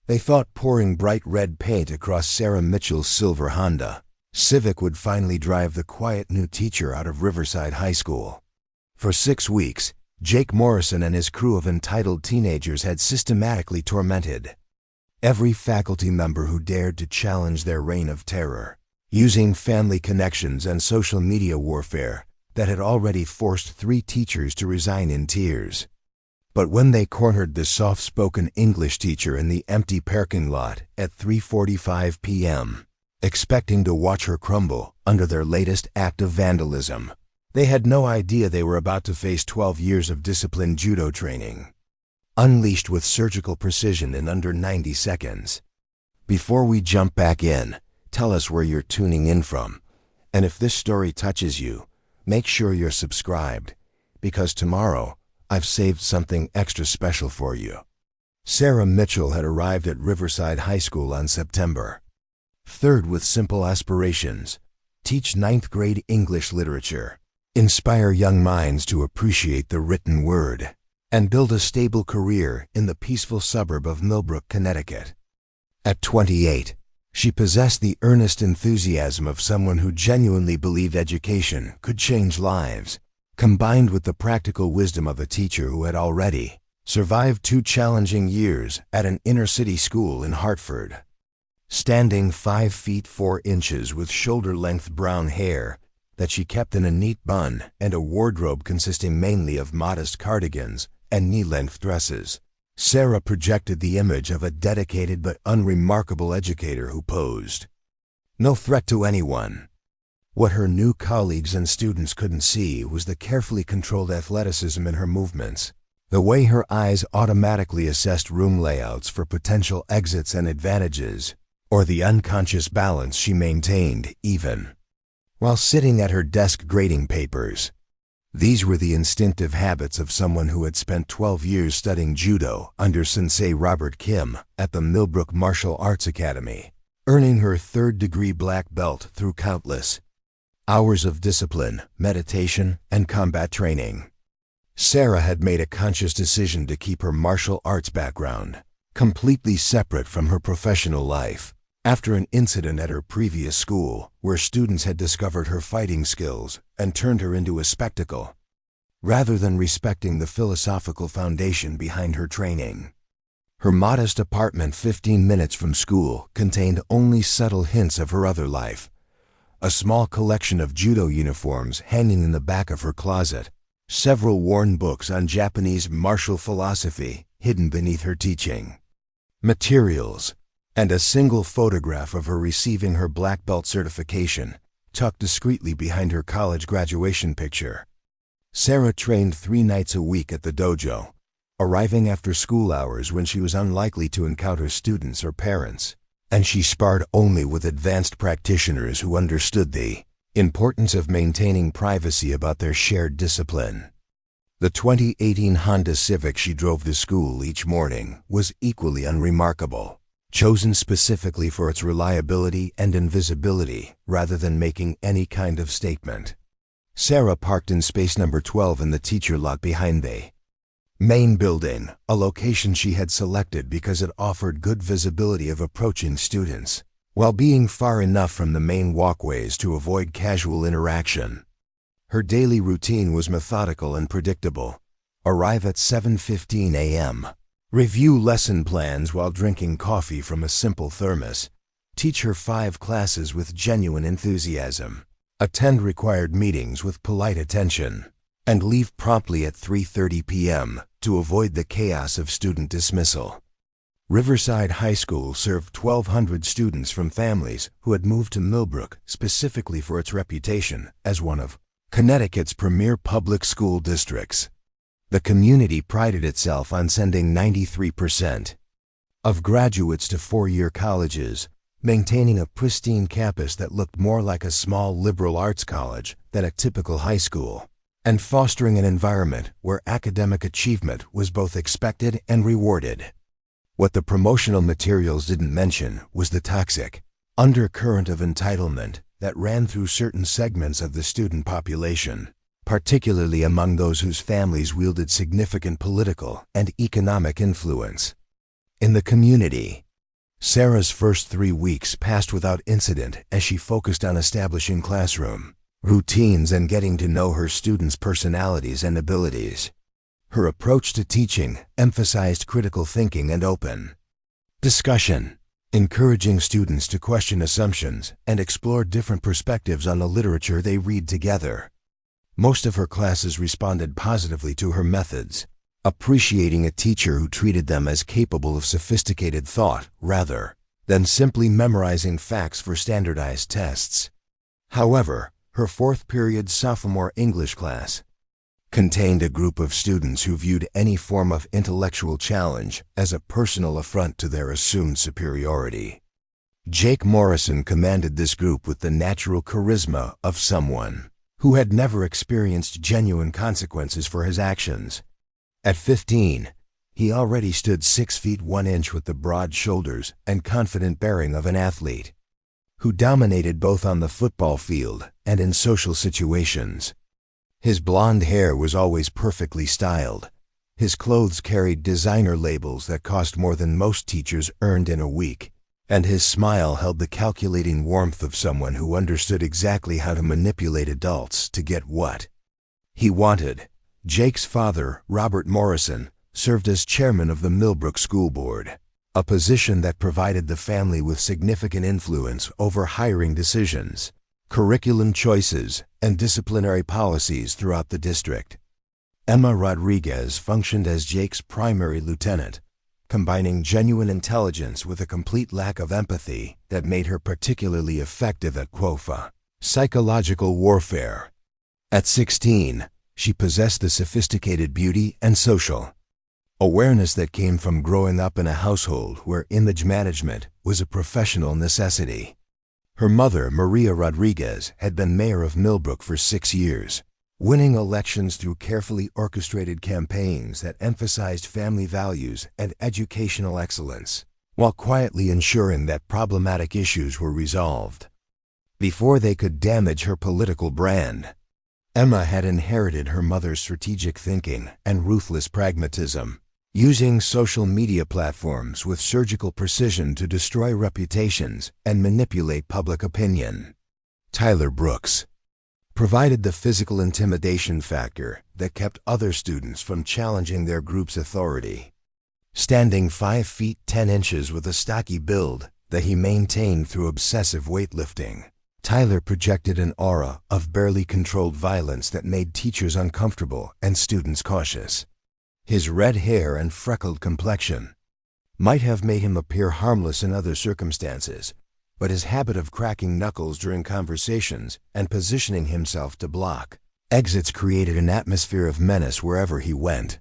They thought pouring bright red paint across Sarah Mitchell's silver Honda Civic would finally drive the quiet new teacher out of Riverside High School. For 6 weeks, Jake Morrison and his crew of entitled teenagers had systematically tormented every faculty member who dared to challenge their reign of terror, using family connections and social media warfare that had already forced 3 teachers to resign in tears. But when they cornered the soft-spoken English teacher in the empty parking lot at 3:45 p.m., expecting to watch her crumble under their latest act of vandalism, they had no idea they were about to face 12 years of disciplined judo training, unleashed with surgical precision in under 90 seconds. Before we jump back in, tell us where you're tuning in from, and if this story touches you, make sure you're subscribed, because tomorrow I've saved something extra special for you. Sarah Mitchell had arrived at Riverside High School on September 3rd with simple aspirations: teach 9th grade English literature, inspire young minds to appreciate the written word, and build a stable career in the peaceful suburb of Millbrook, Connecticut. At 28, she possessed the earnest enthusiasm of someone who genuinely believed education could change lives, combined with the practical wisdom of a teacher who had already survived 2 challenging years at an inner-city school in Hartford. Standing 5 feet 4 inches with shoulder-length brown hair that she kept in a neat bun and a wardrobe consisting mainly of modest cardigans and knee-length dresses, Sarah projected the image of a dedicated but unremarkable educator who posed no threat to anyone. What her new colleagues and students couldn't see was the carefully controlled athleticism in her movements, the way her eyes automatically assessed room layouts for potential exits and advantages, or the unconscious balance she maintained even while sitting at her desk grading papers. These were the instinctive habits of someone who had spent 12 years studying judo under Sensei Robert Kim at the Millbrook Martial Arts Academy, earning her 3rd-degree black belt through countless hours of discipline, meditation, and combat training. Sarah had made a conscious decision to keep her martial arts background completely separate from her professional life, after an incident at her previous school where students had discovered her fighting skills and turned her into a spectacle, rather than respecting the philosophical foundation behind her training. Her modest apartment 15 minutes from school contained only subtle hints of her other life: a small collection of judo uniforms hanging in the back of her closet, several worn books on Japanese martial philosophy hidden beneath her teaching materials, and a single photograph of her receiving her black belt certification tucked discreetly behind her college graduation picture. Sarah trained 3 nights a week at the dojo, arriving after school hours when she was unlikely to encounter students or parents, and she sparred only with advanced practitioners who understood the importance of maintaining privacy about their shared discipline. The 2018 Honda Civic she drove to school each morning was equally unremarkable, chosen specifically for its reliability and invisibility rather than making any kind of statement. Sarah parked in space number 12 in the teacher lot behind the main building, a location she had selected because it offered good visibility of approaching students, while being far enough from the main walkways to avoid casual interaction. Her daily routine was methodical and predictable: arrive at 7:15 a.m., review lesson plans while drinking coffee from a simple thermos, teach her 5 classes with genuine enthusiasm, attend required meetings with polite attention, and leave promptly at 3:30 p.m. to avoid the chaos of student dismissal. Riverside High School served 1,200 students from families who had moved to Millbrook specifically for its reputation as one of Connecticut's premier public school districts. The community prided itself on sending 93% of graduates to 4-year colleges, maintaining a pristine campus that looked more like a small liberal arts college than a typical high school, and fostering an environment where academic achievement was both expected and rewarded. What the promotional materials didn't mention was the toxic undercurrent of entitlement that ran through certain segments of the student population, particularly among those whose families wielded significant political and economic influence. In the community, Sarah's first 3 weeks passed without incident as she focused on establishing classroom routines and getting to know her students' personalities and abilities. Her approach to teaching emphasized critical thinking and open discussion, encouraging students to question assumptions and explore different perspectives on the literature they read together. Most of her classes responded positively to her methods, appreciating a teacher who treated them as capable of sophisticated thought rather than simply memorizing facts for standardized tests. However, her fourth period sophomore English class contained a group of students who viewed any form of intellectual challenge as a personal affront to their assumed superiority. Jake Morrison commanded this group with the natural charisma of someone who had never experienced genuine consequences for his actions. At 15, he already stood 6 feet 1 inch with the broad shoulders and confident bearing of an athlete who dominated both on the football field and in social situations. His blonde hair was always perfectly styled. His clothes carried designer labels that cost more than most teachers earned in a week, and his smile held the calculating warmth of someone who understood exactly how to manipulate adults to get what he wanted. Jake's father, Robert Morrison, served as chairman of the Millbrook School Board, a position that provided the family with significant influence over hiring decisions, curriculum choices, and disciplinary policies throughout the district. Emma Rodriguez functioned as Jake's primary lieutenant, combining genuine intelligence with a complete lack of empathy that made her particularly effective at QOFA, psychological warfare. At 16, she possessed the sophisticated beauty and social awareness that came from growing up in a household where image management was a professional necessity. Her mother, Maria Rodriguez, had been mayor of Millbrook for 6 years, winning elections through carefully orchestrated campaigns that emphasized family values and educational excellence, while quietly ensuring that problematic issues were resolved before they could damage her political brand. Emma had inherited her mother's strategic thinking and ruthless pragmatism, using social media platforms with surgical precision to destroy reputations and manipulate public opinion. Tyler Brooks provided the physical intimidation factor that kept other students from challenging their group's authority. Standing 5 feet 10 inches with a stocky build that he maintained through obsessive weightlifting, Tyler projected an aura of barely controlled violence that made teachers uncomfortable and students cautious. His red hair and freckled complexion might have made him appear harmless in other circumstances, but his habit of cracking knuckles during conversations and positioning himself to block exits created an atmosphere of menace wherever he went.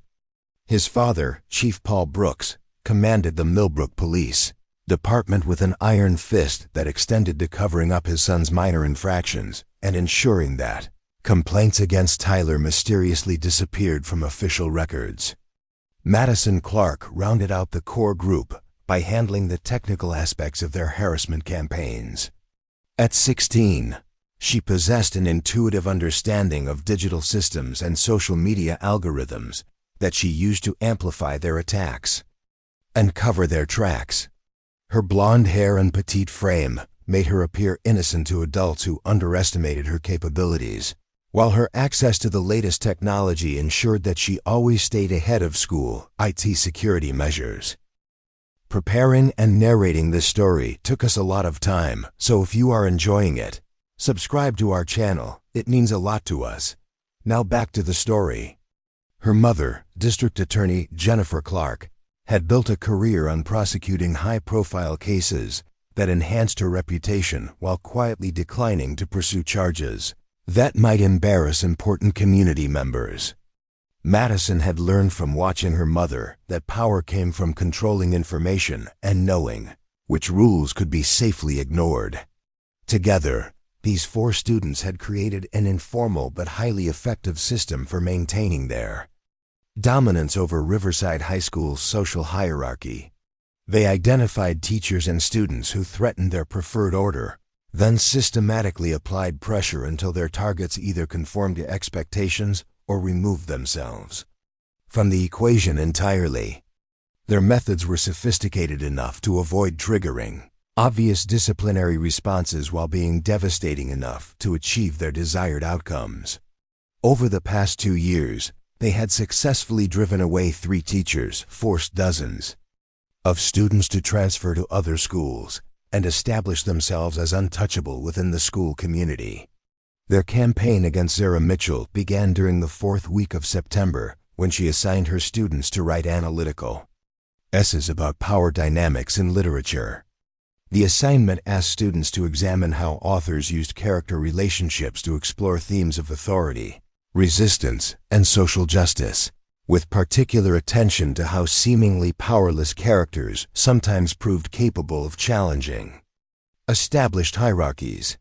His father, Chief Paul Brooks, commanded the Millbrook Police Department with an iron fist that extended to covering up his son's minor infractions and ensuring that complaints against Tyler mysteriously disappeared from official records. Madison Clark rounded out the core group by handling the technical aspects of their harassment campaigns. At 16, she possessed an intuitive understanding of digital systems and social media algorithms that she used to amplify their attacks and cover their tracks. Her blonde hair and petite frame made her appear innocent to adults who underestimated her capabilities, while her access to the latest technology ensured that she always stayed ahead of school IT security measures. Preparing and narrating this story took us a lot of time, so if you are enjoying it, subscribe to our channel. It means a lot to us. Now back to the story. Her mother, District Attorney Jennifer Clark, had built a career on prosecuting high-profile cases that enhanced her reputation while quietly declining to pursue charges that might embarrass important community members. Madison had learned from watching her mother that power came from controlling information and knowing which rules could be safely ignored. Together, these 4 students had created an informal but highly effective system for maintaining their dominance over Riverside High School's social hierarchy. They identified teachers and students who threatened their preferred order, then systematically applied pressure until their targets either conformed to expectations or removed themselves from the equation entirely. Their methods were sophisticated enough to avoid triggering obvious disciplinary responses while being devastating enough to achieve their desired outcomes. Over the past 2 years, they had successfully driven away 3 teachers, forced dozens of students to transfer to other schools, and established themselves as untouchable within the school community. Their campaign against Sarah Mitchell began during the 4th week of September, when she assigned her students to write analytical essays about power dynamics in literature. The assignment asked students to examine how authors used character relationships to explore themes of authority, resistance, and social justice, with particular attention to how seemingly powerless characters sometimes proved capable of challenging established hierarchies.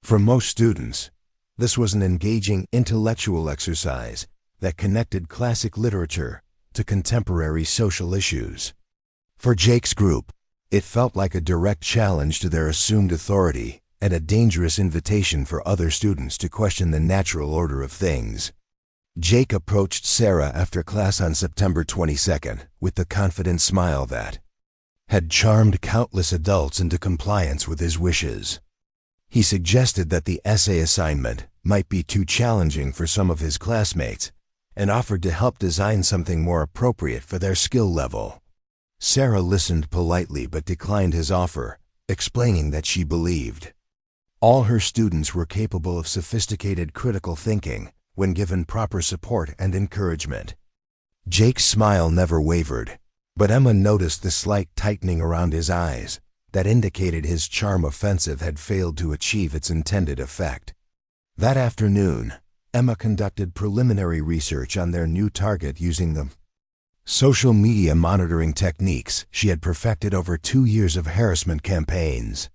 For most students, this was an engaging intellectual exercise that connected classic literature to contemporary social issues. For Jake's group, it felt like a direct challenge to their assumed authority and a dangerous invitation for other students to question the natural order of things. Jake approached Sarah after class on September 22nd with the confident smile that had charmed countless adults into compliance with his wishes. He suggested that the essay assignment might be too challenging for some of his classmates and offered to help design something more appropriate for their skill level. Sarah listened politely but declined his offer, explaining that she believed all her students were capable of sophisticated critical thinking when given proper support and encouragement. Jake's smile never wavered, but Emma noticed the slight tightening around his eyes that indicated his charm offensive had failed to achieve its intended effect. That afternoon, Emma conducted preliminary research on their new target using the social media monitoring techniques she had perfected over 2 years of harassment campaigns.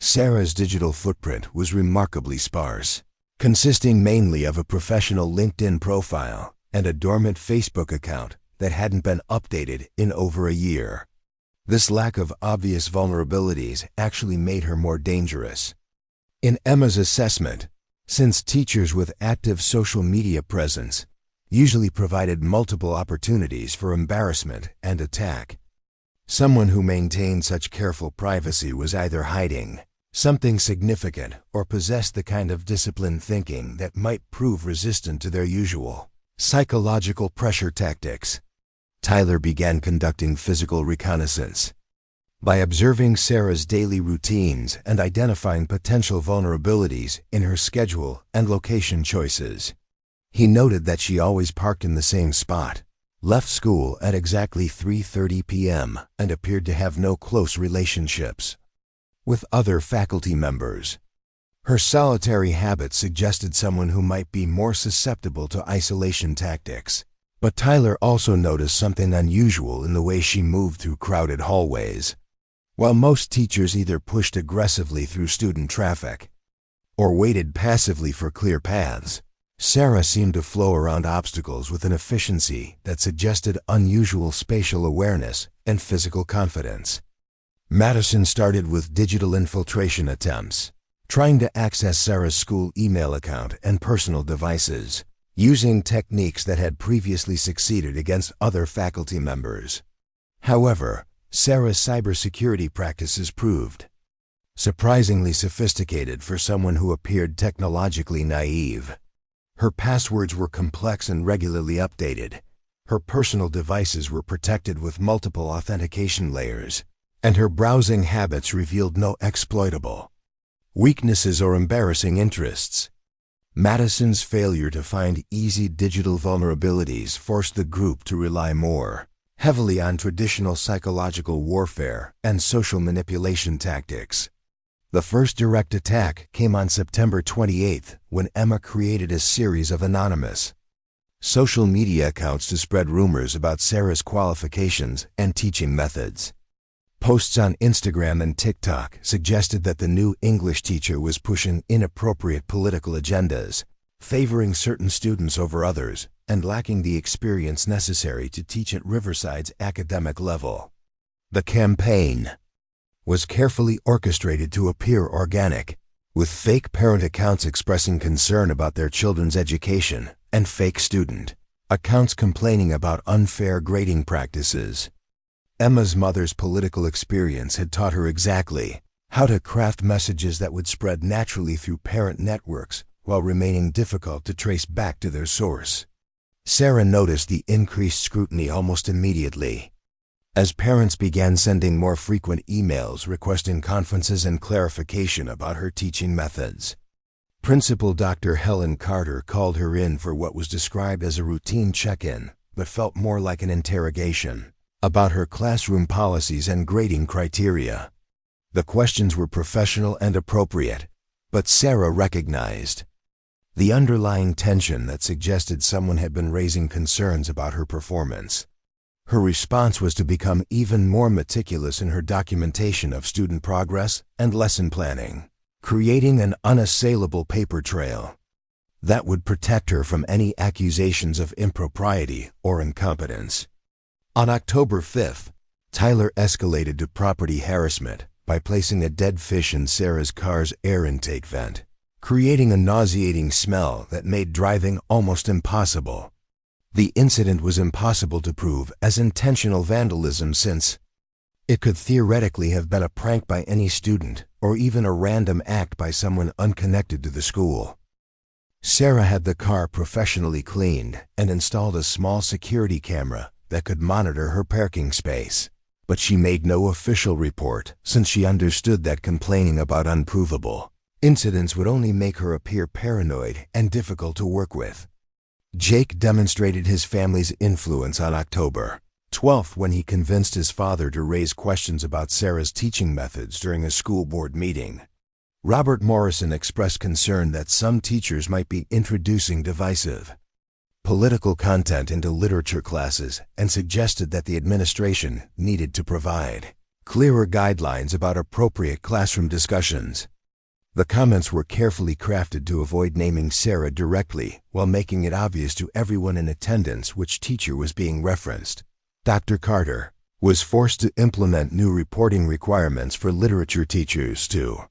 Sarah's digital footprint was remarkably sparse, consisting mainly of a professional LinkedIn profile and a dormant Facebook account that hadn't been updated in over a year. This lack of obvious vulnerabilities actually made her more dangerous. In Emma's assessment, since teachers with active social media presence usually provided multiple opportunities for embarrassment and attack, someone who maintained such careful privacy was either hiding something significant or possessed the kind of disciplined thinking that might prove resistant to their usual psychological pressure tactics. Tyler began conducting physical reconnaissance. By observing Sarah's daily routines and identifying potential vulnerabilities in her schedule and location choices, he noted that she always parked in the same spot, left school at exactly 3:30 p.m., and appeared to have no close relationships with other faculty members. Her solitary habits suggested someone who might be more susceptible to isolation tactics. But Tyler also noticed something unusual in the way she moved through crowded hallways. While most teachers either pushed aggressively through student traffic or waited passively for clear paths, Sarah seemed to flow around obstacles with an efficiency that suggested unusual spatial awareness and physical confidence. Madison started with digital infiltration attempts, trying to access Sarah's school email account and personal devices, using techniques that had previously succeeded against other faculty members. However, Sarah's cybersecurity practices proved surprisingly sophisticated for someone who appeared technologically naive. Her passwords were complex and regularly updated. Her personal devices were protected with multiple authentication layers, and her browsing habits revealed no exploitable weaknesses or embarrassing interests. Madison's failure to find easy digital vulnerabilities forced the group to rely more heavily on traditional psychological warfare and social manipulation tactics. The first direct attack came on September 28th when Emma created a series of anonymous social media accounts to spread rumors about Sarah's qualifications and teaching methods. Posts on Instagram and TikTok suggested that the new English teacher was pushing inappropriate political agendas, favoring certain students over others, and lacking the experience necessary to teach at Riverside's academic level. The campaign was carefully orchestrated to appear organic, with fake parent accounts expressing concern about their children's education and fake student accounts complaining about unfair grading practices. Emma's mother's political experience had taught her exactly how to craft messages that would spread naturally through parent networks while remaining difficult to trace back to their source. Sarah noticed the increased scrutiny almost immediately, as parents began sending more frequent emails requesting conferences and clarification about her teaching methods. Principal Dr. Helen Carter called her in for what was described as a routine check-in, but felt more like an interrogation about her classroom policies and grading criteria. The questions were professional and appropriate, but Sarah recognized the underlying tension that suggested someone had been raising concerns about her performance. Her response was to become even more meticulous in her documentation of student progress and lesson planning, creating an unassailable paper trail that would protect her from any accusations of impropriety or incompetence. On October 5th, Tyler escalated to property harassment by placing a dead fish in Sarah's car's air intake vent, creating a nauseating smell that made driving almost impossible. The incident was impossible to prove as intentional vandalism since it could theoretically have been a prank by any student or even a random act by someone unconnected to the school. Sarah had the car professionally cleaned and installed a small security camera that could monitor her parking space, but she made no official report since she understood that complaining about unprovable incidents would only make her appear paranoid and difficult to work with. Jake demonstrated his family's influence on October 12th when he convinced his father to raise questions about Sarah's teaching methods during a school board meeting. Robert Morrison expressed concern that some teachers might be introducing divisive political content into literature classes and suggested that the administration needed to provide clearer guidelines about appropriate classroom discussions. The comments were carefully crafted to avoid naming Sarah directly while making it obvious to everyone in attendance which teacher was being referenced. Dr. Carter was forced to implement new reporting requirements for literature teachers to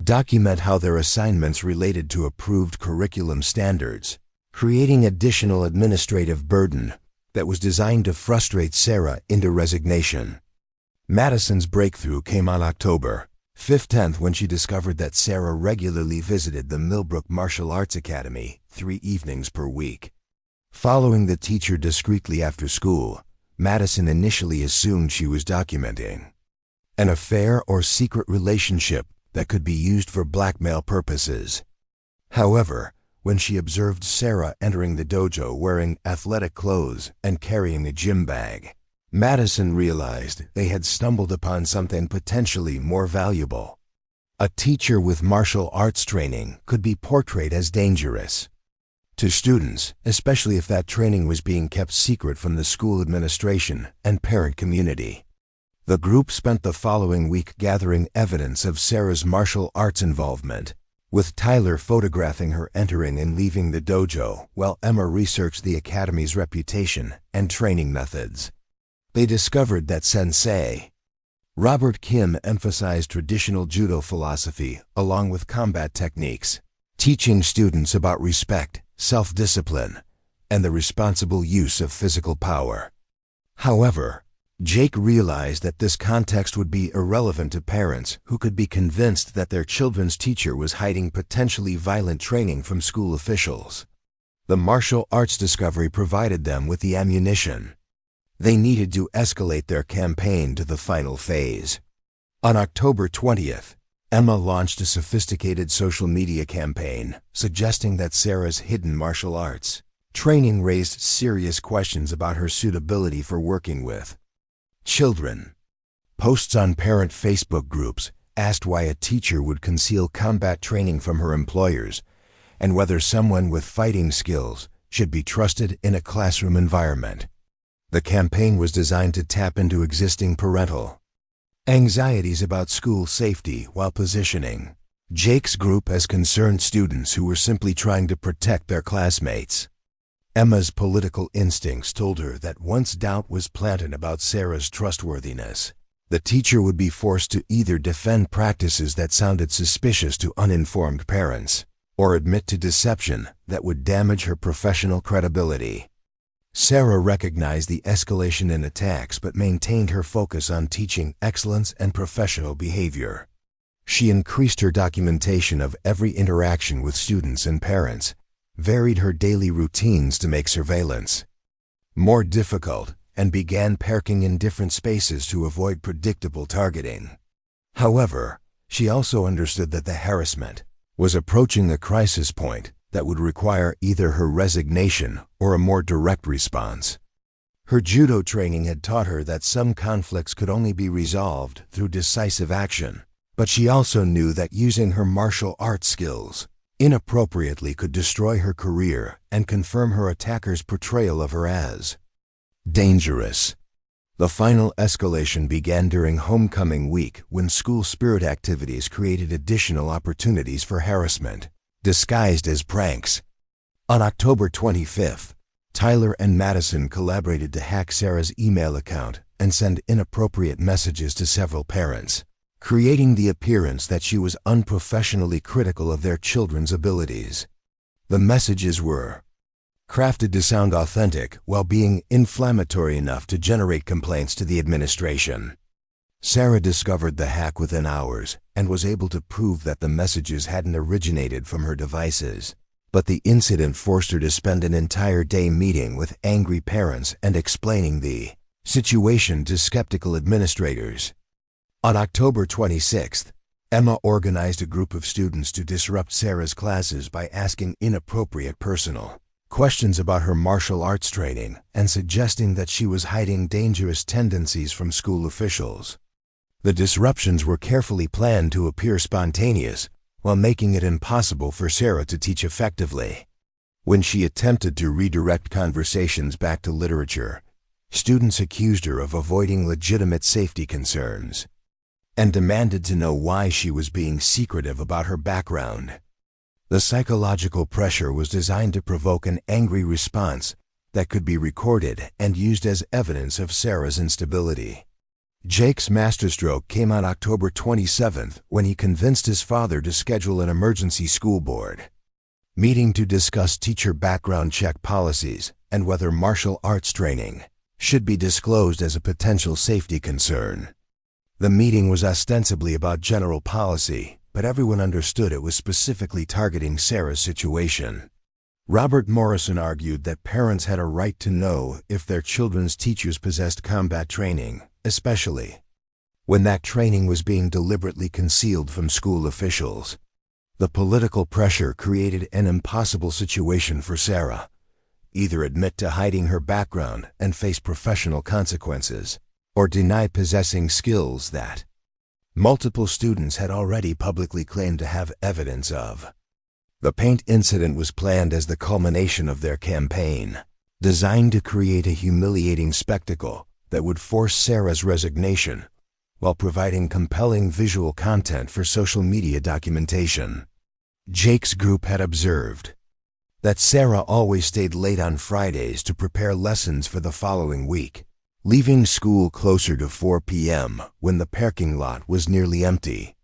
document how their assignments related to approved curriculum standards, creating additional administrative burden that was designed to frustrate Sarah into resignation. Madison's breakthrough came on October 15th when she discovered that Sarah regularly visited the Millbrook Martial Arts Academy 3 evenings per week. Following the teacher discreetly after school, Madison initially assumed she was documenting an affair or secret relationship that could be used for blackmail purposes. However, when she observed Sarah entering the dojo wearing athletic clothes and carrying a gym bag, Madison realized they had stumbled upon something potentially more valuable. A teacher with martial arts training could be portrayed as dangerous to students, especially if that training was being kept secret from the school administration and parent community. The group spent the following week gathering evidence of Sarah's martial arts involvement, with Tyler photographing her entering and leaving the dojo while Emma researched the academy's reputation and training methods. They discovered that Sensei Robert Kim emphasized traditional judo philosophy along with combat techniques, teaching students about respect, self-discipline, and the responsible use of physical power. However, Jake realized that this context would be irrelevant to parents who could be convinced that their children's teacher was hiding potentially violent training from school officials. The martial arts discovery provided them with the ammunition they needed to escalate their campaign to the final phase. On October 20th, Emma launched a sophisticated social media campaign suggesting that Sarah's hidden martial arts training raised serious questions about her suitability for working with children. Posts on parent Facebook groups asked why a teacher would conceal combat training from her employers and whether someone with fighting skills should be trusted in a classroom environment. The campaign was designed to tap into existing parental anxieties about school safety while positioning Jake's group as concerned students who were simply trying to protect their classmates. Emma's political instincts told her that once doubt was planted about Sarah's trustworthiness, the teacher would be forced to either defend practices that sounded suspicious to uninformed parents or admit to deception that would damage her professional credibility. Sarah recognized the escalation in attacks but maintained her focus on teaching excellence and professional behavior. She increased her documentation of every interaction with students and parents, varied her daily routines to make surveillance more difficult, and began parking in different spaces to avoid predictable targeting. However, she also understood that the harassment was approaching a crisis point that would require either her resignation or a more direct response. Her judo training had taught her that some conflicts could only be resolved through decisive action, but she also knew that using her martial arts skills inappropriately could destroy her career and confirm her attacker's portrayal of her as dangerous. The final escalation began during homecoming week when school spirit activities created additional opportunities for harassment, disguised as pranks. On October 25th, Tyler and Madison collaborated to hack Sarah's email account and send inappropriate messages to several parents, creating the appearance that she was unprofessionally critical of their children's abilities. The messages were crafted to sound authentic while being inflammatory enough to generate complaints to the administration. Sarah discovered the hack within hours and was able to prove that the messages hadn't originated from her devices. But the incident forced her to spend an entire day meeting with angry parents and explaining the situation to skeptical administrators. On October 26th, Emma organized a group of students to disrupt Sarah's classes by asking inappropriate personal questions about her martial arts training and suggesting that she was hiding dangerous tendencies from school officials. The disruptions were carefully planned to appear spontaneous, while making it impossible for Sarah to teach effectively. When she attempted to redirect conversations back to literature, students accused her of avoiding legitimate safety concerns and demanded to know why she was being secretive about her background. The psychological pressure was designed to provoke an angry response that could be recorded and used as evidence of Sarah's instability. Jake's masterstroke came on October 27th when he convinced his father to schedule an emergency school board meeting to discuss teacher background check policies and whether martial arts training should be disclosed as a potential safety concern. The meeting was ostensibly about general policy, but everyone understood it was specifically targeting Sarah's situation. Robert Morrison argued that parents had a right to know if their children's teachers possessed combat training, especially when that training was being deliberately concealed from school officials. The political pressure created an impossible situation for Sarah: either admit to hiding her background and face professional consequences, or deny possessing skills that multiple students had already publicly claimed to have evidence of. The paint incident was planned as the culmination of their campaign, designed to create a humiliating spectacle that would force Sarah's resignation while providing compelling visual content for social media documentation. Jake's group had observed that Sarah always stayed late on Fridays to prepare lessons for the following week, leaving school closer to 4 p.m. when the parking lot was nearly empty.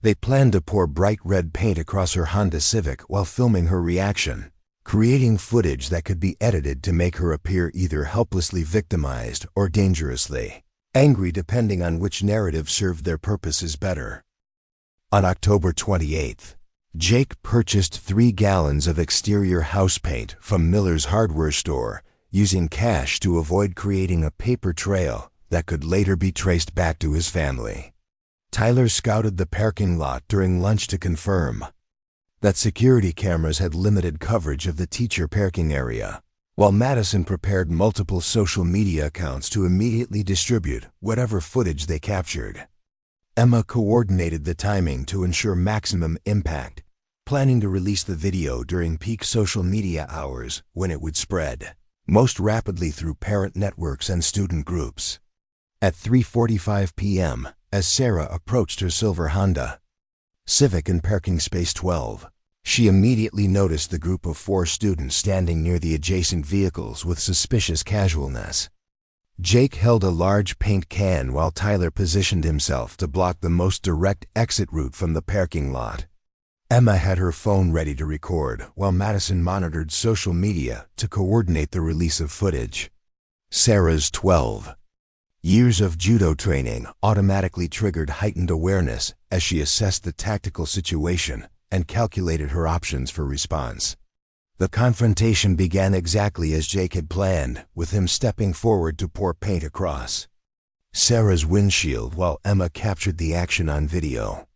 They planned to pour bright red paint across her Honda Civic while filming her reaction, creating footage that could be edited to make her appear either helplessly victimized or dangerously angry, depending on which narrative served their purposes better. On October 28th, Jake purchased 3 gallons of exterior house paint from Miller's hardware store, using cash to avoid creating a paper trail that could later be traced back to his family. Tyler scouted the parking lot during lunch to confirm that security cameras had limited coverage of the teacher parking area, while Madison prepared multiple social media accounts to immediately distribute whatever footage they captured. Emma coordinated the timing to ensure maximum impact, planning to release the video during peak social media hours when it would spread most rapidly through parent networks and student groups. At 3:45 p.m., as Sarah approached her silver Honda Civic in parking space 12, she immediately noticed the group of 4 students standing near the adjacent vehicles with suspicious casualness. Jake held a large paint can while Tyler positioned himself to block the most direct exit route from the parking lot. Emma had her phone ready to record, while Madison monitored social media to coordinate the release of footage. Sarah's 12 years of judo training automatically triggered heightened awareness as she assessed the tactical situation and calculated her options for response. The confrontation began exactly as Jake had planned, with him stepping forward to pour paint across Sarah's windshield while Emma captured the action on video.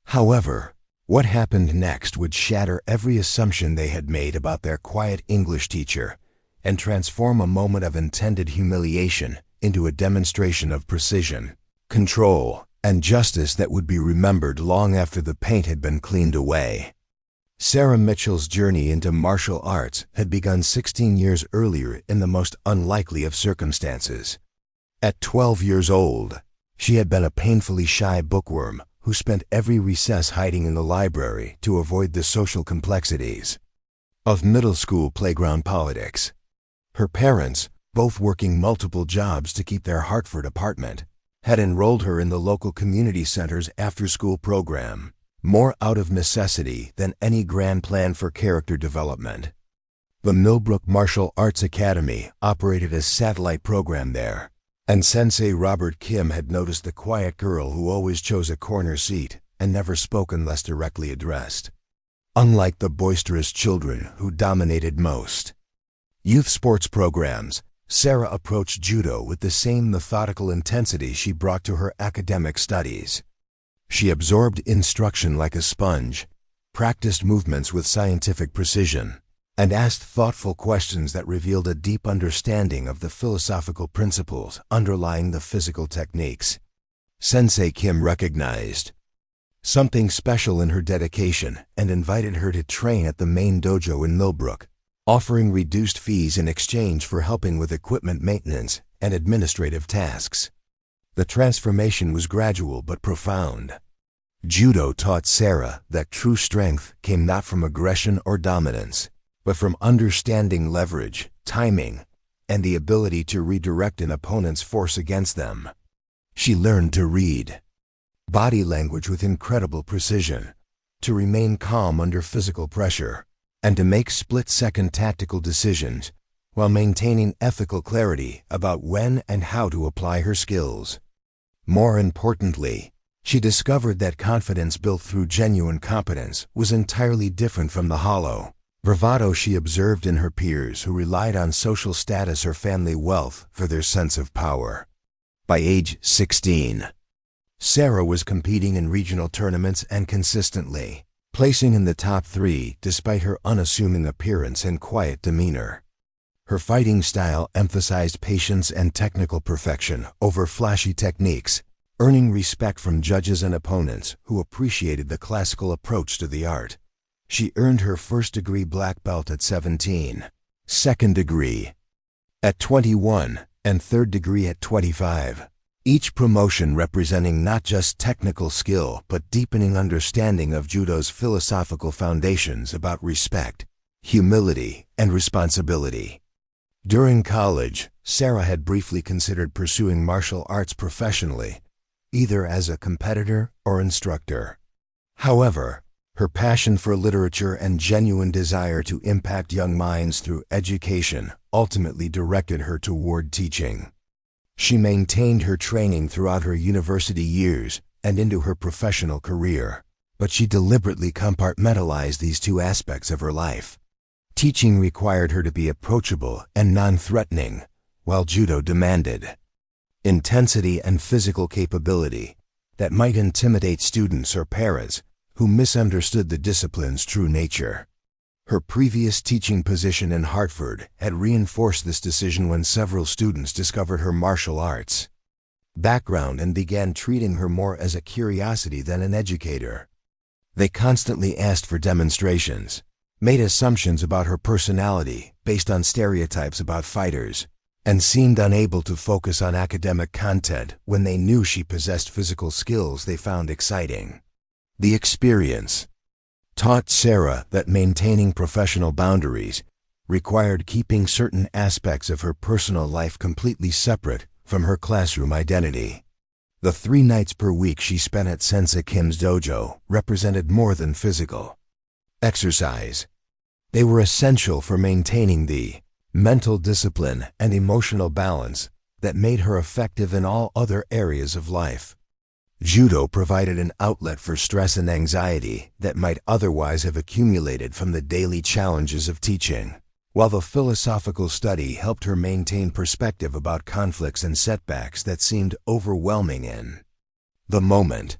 However, what happened next would shatter every assumption they had made about their quiet English teacher and transform a moment of intended humiliation into a demonstration of precision, control, and justice that would be remembered long after the paint had been cleaned away. Sarah Mitchell's journey into martial arts had begun 16 years earlier in the most unlikely of circumstances. At 12 years old, she had been a painfully shy bookworm who spent every recess hiding in the library to avoid the social complexities of middle school playground politics. Her parents, both working multiple jobs to keep their Hartford apartment, had enrolled her in the local community center's after-school program, more out of necessity than any grand plan for character development. The Millbrook Martial Arts Academy operated a satellite program there, and Sensei Robert Kim had noticed the quiet girl who always chose a corner seat and never spoke unless directly addressed. Unlike the boisterous children who dominated most youth sports programs, Sarah approached judo with the same methodical intensity she brought to her academic studies. She absorbed instruction like a sponge, practiced movements with scientific precision, and asked thoughtful questions that revealed a deep understanding of the philosophical principles underlying the physical techniques. Sensei Kim recognized something special in her dedication and invited her to train at the main dojo in Millbrook, offering reduced fees in exchange for helping with equipment maintenance and administrative tasks. The transformation was gradual but profound. Judo taught Sarah that true strength came not from aggression or dominance, but from understanding leverage, timing, and the ability to redirect an opponent's force against them. She learned to read body language with incredible precision, to remain calm under physical pressure, and to make split-second tactical decisions while maintaining ethical clarity about when and how to apply her skills. More importantly, she discovered that confidence built through genuine competence was entirely different from the hollow bravado she observed in her peers who relied on social status or family wealth for their sense of power. By age 16, Sarah was competing in regional tournaments and consistently placing in the top 3 despite her unassuming appearance and quiet demeanor. Her fighting style emphasized patience and technical perfection over flashy techniques, earning respect from judges and opponents who appreciated the classical approach to the art. She earned her first-degree black belt at 17, second degree at 21, and third degree at 25. Each promotion representing not just technical skill but deepening understanding of judo's philosophical foundations about respect, humility, and responsibility. During college, Sarah had briefly considered pursuing martial arts professionally, either as a competitor or instructor. However, her passion for literature and genuine desire to impact young minds through education ultimately directed her toward teaching. She maintained her training throughout her university years and into her professional career, but she deliberately compartmentalized these two aspects of her life. Teaching required her to be approachable and non-threatening, while judo demanded intensity and physical capability that might intimidate students or parents who misunderstood the discipline's true nature. Her previous teaching position in Hartford had reinforced this decision when several students discovered her martial arts background and began treating her more as a curiosity than an educator. They constantly asked for demonstrations, made assumptions about her personality based on stereotypes about fighters, and seemed unable to focus on academic content when they knew she possessed physical skills they found exciting. The experience taught Sarah that maintaining professional boundaries required keeping certain aspects of her personal life completely separate from her classroom identity. The 3 nights per week she spent at Sensei Kim's dojo represented more than physical exercise. They were essential for maintaining the mental discipline and emotional balance that made her effective in all other areas of life. Judo provided an outlet for stress and anxiety that might otherwise have accumulated from the daily challenges of teaching, while the philosophical study helped her maintain perspective about conflicts and setbacks that seemed overwhelming in the moment.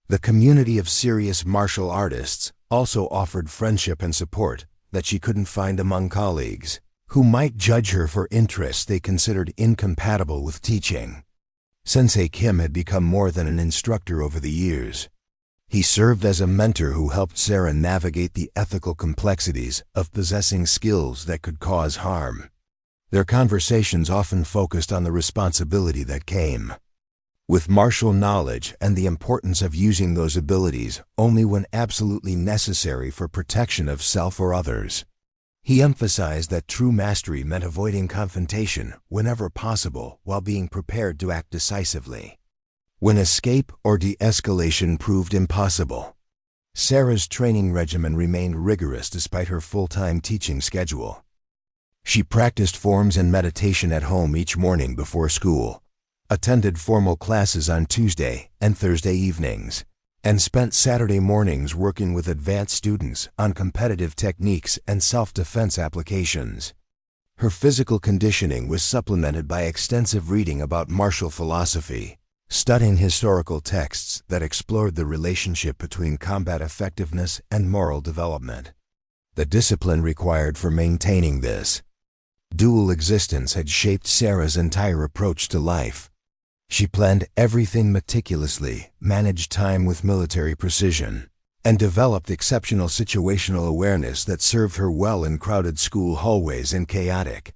The community of serious martial artists also offered friendship and support that she couldn't find among colleagues, who might judge her for interests they considered incompatible with teaching. Sensei Kim had become more than an instructor over the years. He served as a mentor who helped Sarah navigate the ethical complexities of possessing skills that could cause harm. Their conversations often focused on the responsibility that came with martial knowledge and the importance of using those abilities only when absolutely necessary for protection of self or others. He emphasized that true mastery meant avoiding confrontation whenever possible while being prepared to act decisively when escape or de-escalation proved impossible. Sarah's training regimen remained rigorous despite her full-time teaching schedule. She practiced forms and meditation at home each morning before school, attended formal classes on Tuesday and Thursday evenings, and spent Saturday mornings working with advanced students on competitive techniques and self-defense applications. Her physical conditioning was supplemented by extensive reading about martial philosophy, studying historical texts that explored the relationship between combat effectiveness and moral development. The discipline required for maintaining this dual existence had shaped Sarah's entire approach to life. She planned everything meticulously, managed time with military precision, and developed exceptional situational awareness that served her well in crowded school hallways and chaotic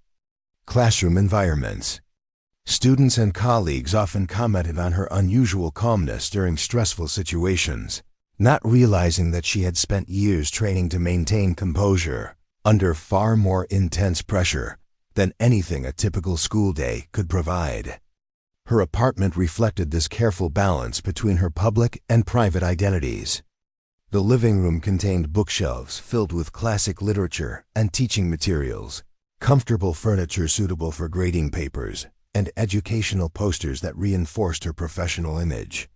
classroom environments. Students and colleagues often commented on her unusual calmness during stressful situations, not realizing that she had spent years training to maintain composure under far more intense pressure than anything a typical school day could provide. Her apartment reflected this careful balance between her public and private identities. The living room contained bookshelves filled with classic literature and teaching materials, comfortable furniture suitable for grading papers, and educational posters that reinforced her professional image.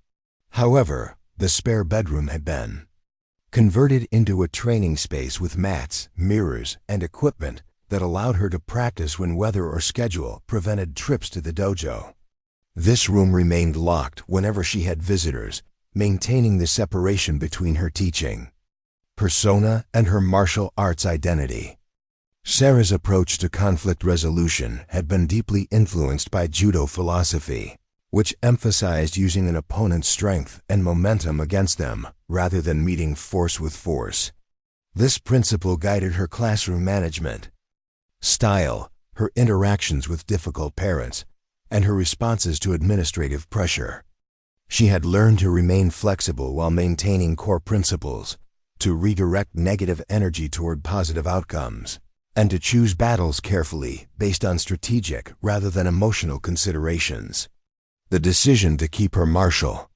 However, the spare bedroom had been converted into a training space with mats, mirrors, and equipment that allowed her to practice when weather or schedule prevented trips to the dojo. This room remained locked whenever she had visitors, maintaining the separation between her teaching persona and her martial arts identity. Sarah's approach to conflict resolution had been deeply influenced by judo philosophy, which emphasized using an opponent's strength and momentum against them rather than meeting force with force. This principle guided her classroom management style, her interactions with difficult parents, and her responses to administrative pressure. She had learned to remain flexible while maintaining core principles, to redirect negative energy toward positive outcomes, and to choose battles carefully based on strategic rather than emotional considerations. The decision to keep her martial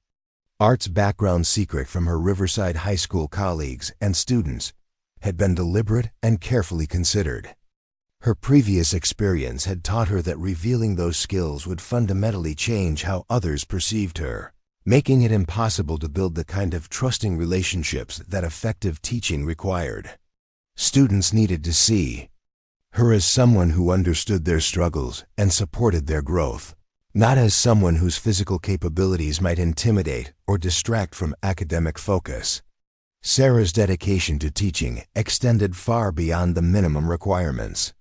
arts background secret from her Riverside High School colleagues and students had been deliberate and carefully considered. Her previous experience had taught her that revealing those skills would fundamentally change how others perceived her, making it impossible to build the kind of trusting relationships that effective teaching required. Students needed to see her as someone who understood their struggles and supported their growth, not as someone whose physical capabilities might intimidate or distract from academic focus. Sarah's dedication to teaching extended far beyond the minimum requirements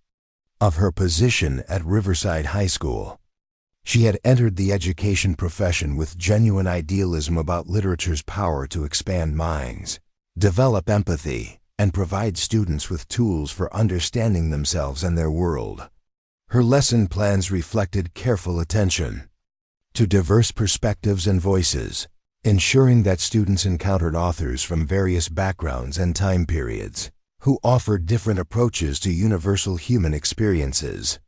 of her position at Riverside High School. She had entered the education profession with genuine idealism about literature's power to expand minds, develop empathy, and provide students with tools for understanding themselves and their world. Her lesson plans reflected careful attention to diverse perspectives and voices, ensuring that students encountered authors from various backgrounds and time periods, who offered different approaches to universal human experiences.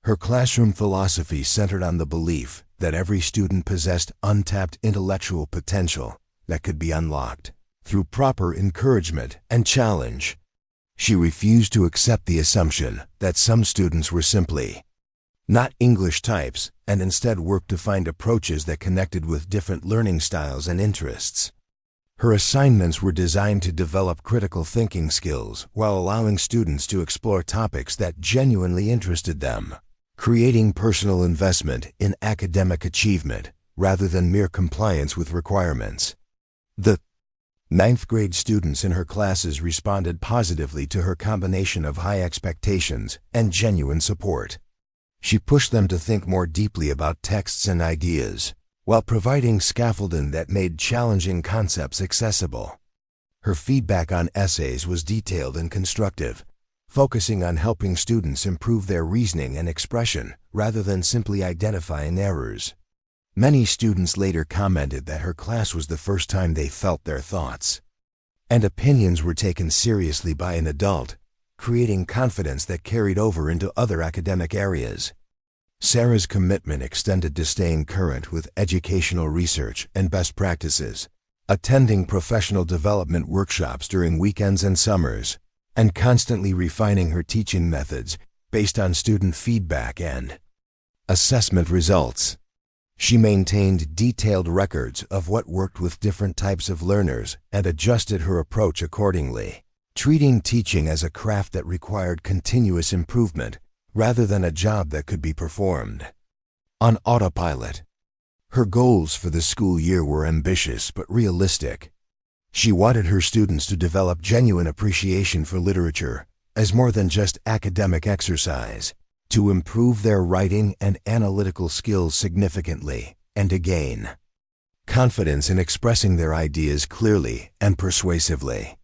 Her classroom philosophy centered on the belief that every student possessed untapped intellectual potential that could be unlocked through proper encouragement and challenge. She refused to accept the assumption that some students were simply not English types, and instead worked to find approaches that connected with different learning styles and interests. Her assignments were designed to develop critical thinking skills while allowing students to explore topics that genuinely interested them, creating personal investment in academic achievement rather than mere compliance with requirements. The ninth grade students in her classes responded positively to her combination of high expectations and genuine support. She pushed them to think more deeply about texts and ideas, while providing scaffolding that made challenging concepts accessible. Her feedback on essays was detailed and constructive, focusing on helping students improve their reasoning and expression rather than simply identifying errors. Many students later commented that her class was the first time they felt their thoughts and opinions were taken seriously by an adult, creating confidence that carried over into other academic areas. Sarah's commitment extended to staying current with educational research and best practices, attending professional development workshops during weekends and summers, and constantly refining her teaching methods based on student feedback and assessment results. She maintained detailed records of what worked with different types of learners and adjusted her approach accordingly, treating teaching as a craft that required continuous improvement rather than a job that could be performed on autopilot. Her goals for the school year were ambitious but realistic. She wanted her students to develop genuine appreciation for literature as more than just academic exercise, to improve their writing and analytical skills significantly, and to gain confidence in expressing their ideas clearly and persuasively.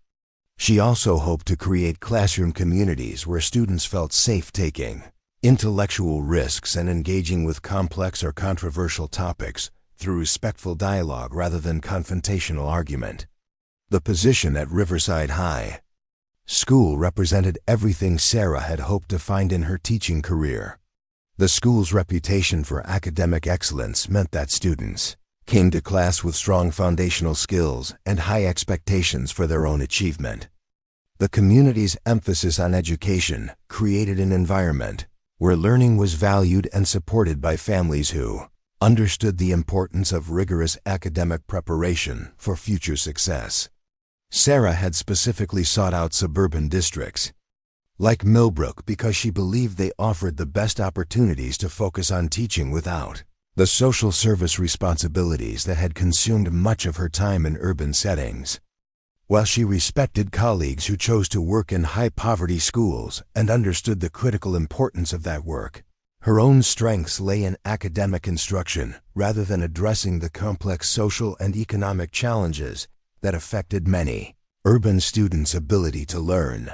She also hoped to create classroom communities where students felt safe taking intellectual risks and engaging with complex or controversial topics through respectful dialogue rather than confrontational argument. The position at Riverside High School represented everything Sarah had hoped to find in her teaching career. The school's reputation for academic excellence meant that students came to class with strong foundational skills and high expectations for their own achievement. The community's emphasis on education created an environment where learning was valued and supported by families who understood the importance of rigorous academic preparation for future success. Sarah had specifically sought out suburban districts like Millbrook because she believed they offered the best opportunities to focus on teaching without the social service responsibilities that had consumed much of her time in urban settings. While she respected colleagues who chose to work in high-poverty schools and understood the critical importance of that work, her own strengths lay in academic instruction rather than addressing the complex social and economic challenges that affected many urban students' ability to learn.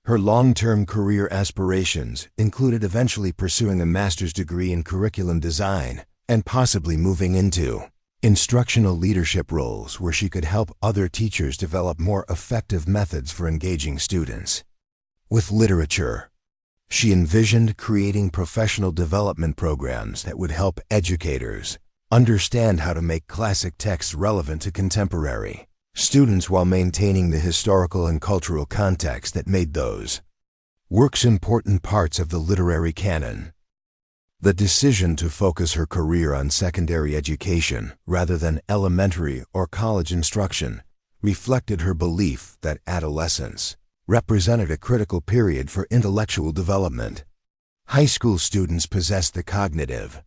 Her long-term career aspirations included eventually pursuing a master's degree in curriculum design and possibly moving into instructional leadership roles where she could help other teachers develop more effective methods for engaging students with literature. She envisioned creating professional development programs that would help educators understand how to make classic texts relevant to contemporary students while maintaining the historical and cultural context that made those works important parts of the literary canon. The decision to focus her career on secondary education rather than elementary or college instruction reflected her belief that adolescence represented a critical period for intellectual development. High school students possessed the cognitive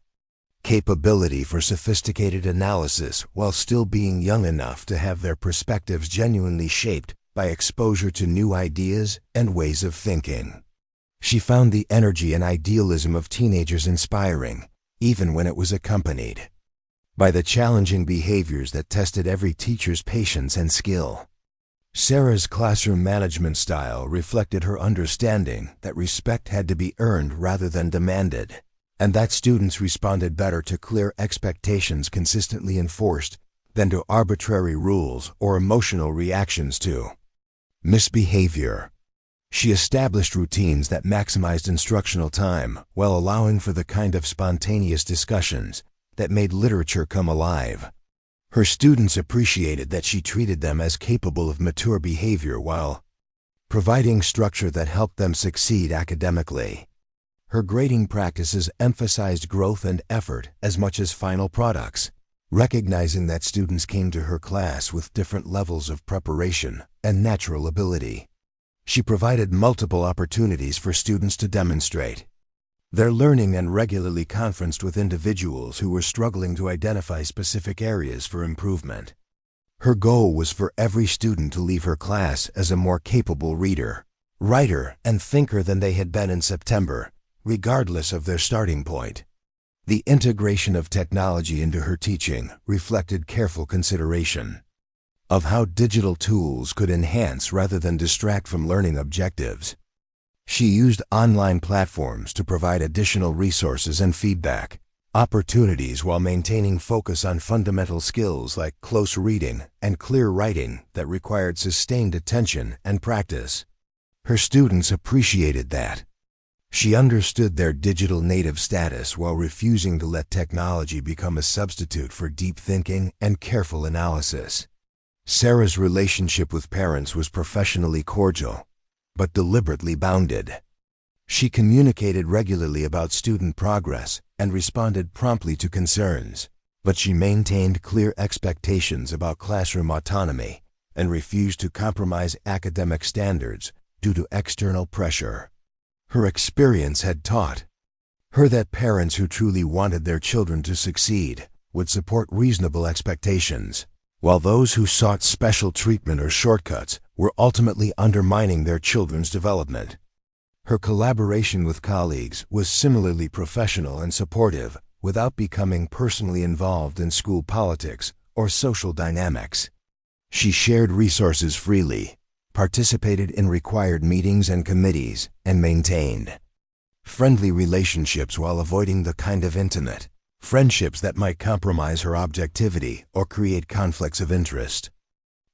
capability for sophisticated analysis while still being young enough to have their perspectives genuinely shaped by exposure to new ideas and ways of thinking. She found the energy and idealism of teenagers inspiring, even when it was accompanied by the challenging behaviors that tested every teacher's patience and skill. Sarah's classroom management style reflected her understanding that respect had to be earned rather than demanded, and that students responded better to clear expectations consistently enforced than to arbitrary rules or emotional reactions to misbehavior. She established routines that maximized instructional time while allowing for the kind of spontaneous discussions that made literature come alive. Her students appreciated that she treated them as capable of mature behavior while providing structure that helped them succeed academically. Her grading practices emphasized growth and effort as much as final products, recognizing that students came to her class with different levels of preparation and natural ability. She provided multiple opportunities for students to demonstrate their learning and regularly conferenced with individuals who were struggling to identify specific areas for improvement. Her goal was for every student to leave her class as a more capable reader, writer, and thinker than they had been in September, regardless of their starting point. The integration of technology into her teaching reflected careful consideration of how digital tools could enhance rather than distract from learning objectives. She used online platforms to provide additional resources and feedback opportunities while maintaining focus on fundamental skills like close reading and clear writing that required sustained attention and practice. Her students appreciated that she understood their digital native status while refusing to let technology become a substitute for deep thinking and careful analysis. Sarah's relationship with parents was professionally cordial, but deliberately bounded. She communicated regularly about student progress and responded promptly to concerns, but she maintained clear expectations about classroom autonomy and refused to compromise academic standards due to external pressure. Her experience had taught her that parents who truly wanted their children to succeed would support reasonable expectations, while those who sought special treatment or shortcuts were ultimately undermining their children's development. Her collaboration with colleagues was similarly professional and supportive, without becoming personally involved in school politics or social dynamics. She shared resources freely, participated in required meetings and committees, and maintained friendly relationships while avoiding the kind of intimate friendships that might compromise her objectivity or create conflicts of interest.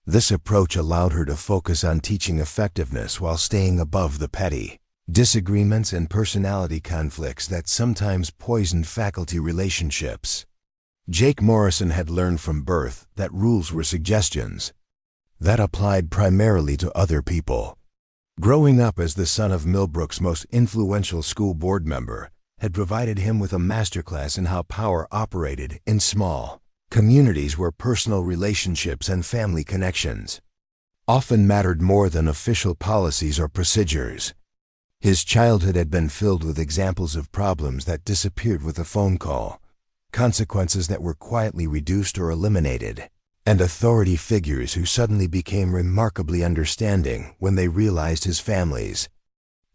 This approach allowed her to focus on teaching effectiveness while staying above the petty disagreements and personality conflicts that sometimes poisoned faculty relationships. Jake Morrison had learned from birth that rules were suggestions that applied primarily to other people. Growing up as the son of Millbrook's most influential school board member had provided him with a masterclass in how power operated in small communities where personal relationships and family connections often mattered more than official policies or procedures. His childhood had been filled with examples of problems that disappeared with a phone call, consequences that were quietly reduced or eliminated, and authority figures who suddenly became remarkably understanding when they realized his family's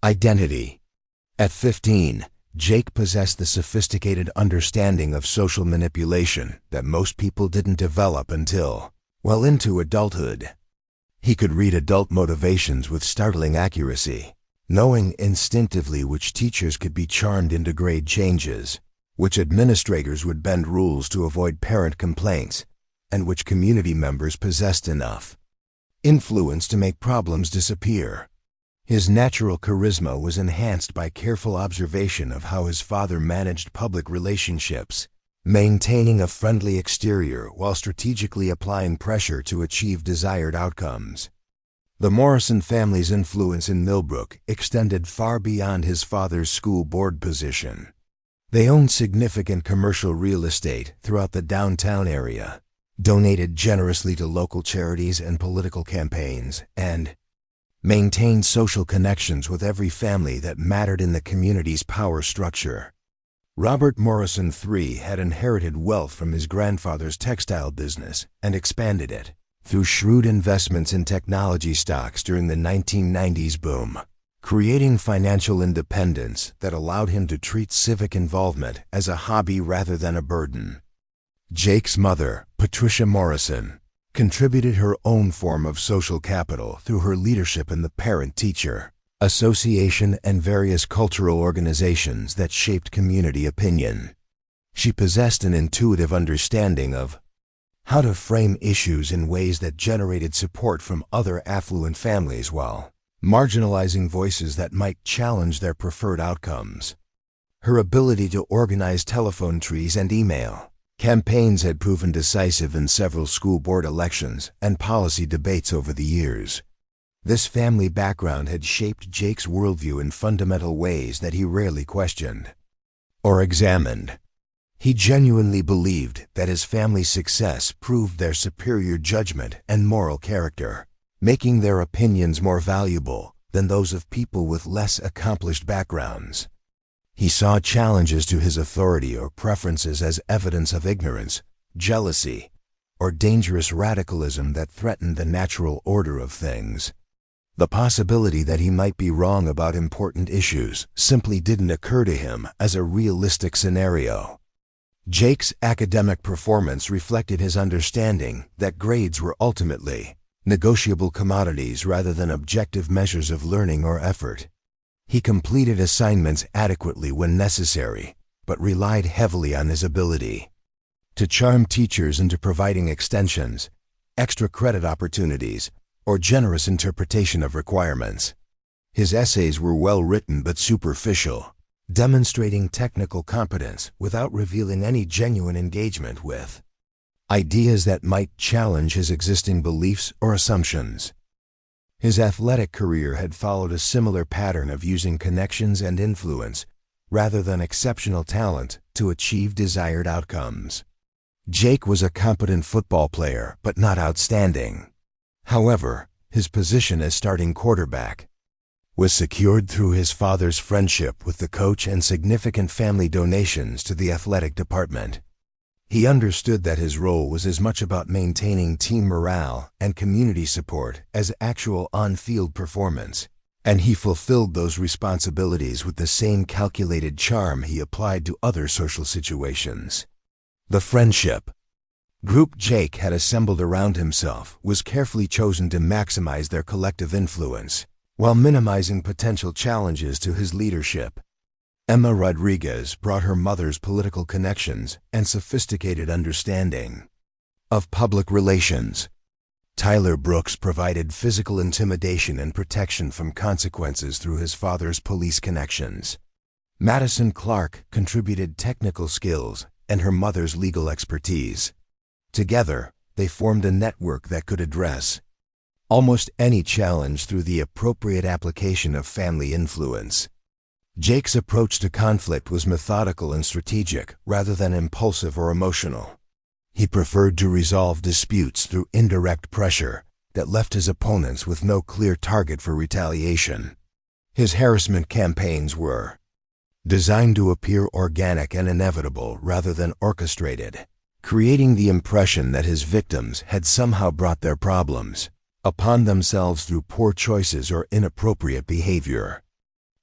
identity. At 15, Jake possessed the sophisticated understanding of social manipulation that most people didn't develop until well into adulthood. He could read adult motivations with startling accuracy, knowing instinctively which teachers could be charmed into grade changes, which administrators would bend rules to avoid parent complaints, and which community members possessed enough influence to make problems disappear. His natural charisma was enhanced by careful observation of how his father managed public relationships, maintaining a friendly exterior while strategically applying pressure to achieve desired outcomes. The Morrison family's influence in Millbrook extended far beyond his father's school board position. They owned significant commercial real estate throughout the downtown area, donated generously to local charities and political campaigns, and maintained social connections with every family that mattered in the community's power structure. Robert Morrison III had inherited wealth from his grandfather's textile business and expanded it through shrewd investments in technology stocks during the 1990s boom, creating financial independence that allowed him to treat civic involvement as a hobby rather than a burden. Jake's mother, Patricia Morrison, contributed her own form of social capital through her leadership in the Parent-Teacher Association and various cultural organizations that shaped community opinion. She possessed an intuitive understanding of how to frame issues in ways that generated support from other affluent families while marginalizing voices that might challenge their preferred outcomes. Her ability to organize telephone trees and email Campaigns had proven decisive in several school board elections and policy debates over the years. This family background had shaped Jake's worldview in fundamental ways that he rarely questioned or examined. He genuinely believed that his family's success proved their superior judgment and moral character, making their opinions more valuable than those of people with less accomplished backgrounds. He saw challenges to his authority or preferences as evidence of ignorance, jealousy, or dangerous radicalism that threatened the natural order of things. The possibility that he might be wrong about important issues simply didn't occur to him as a realistic scenario. Jake's academic performance reflected his understanding that grades were ultimately negotiable commodities rather than objective measures of learning or effort. He completed assignments adequately when necessary, but relied heavily on his ability to charm teachers into providing extensions, extra credit opportunities, or generous interpretation of requirements. His essays were well written but superficial, demonstrating technical competence without revealing any genuine engagement with ideas that might challenge his existing beliefs or assumptions. His athletic career had followed a similar pattern of using connections and influence rather than exceptional talent to achieve desired outcomes. Jake was a competent football player, but not outstanding. However, his position as starting quarterback was secured through his father's friendship with the coach and significant family donations to the athletic department. He understood that his role was as much about maintaining team morale and community support as actual on-field performance, and he fulfilled those responsibilities with the same calculated charm he applied to other social situations. The friendship group Jake had assembled around himself was carefully chosen to maximize their collective influence, while minimizing potential challenges to his leadership. Emma Rodriguez brought her mother's political connections and sophisticated understanding of public relations. Tyler Brooks provided physical intimidation and protection from consequences through his father's police connections. Madison Clark contributed technical skills and her mother's legal expertise. Together, they formed a network that could address almost any challenge through the appropriate application of family influence. Jake's approach to conflict was methodical and strategic rather than impulsive or emotional. He preferred to resolve disputes through indirect pressure that left his opponents with no clear target for retaliation. His harassment campaigns were designed to appear organic and inevitable rather than orchestrated, creating the impression that his victims had somehow brought their problems upon themselves through poor choices or inappropriate behavior.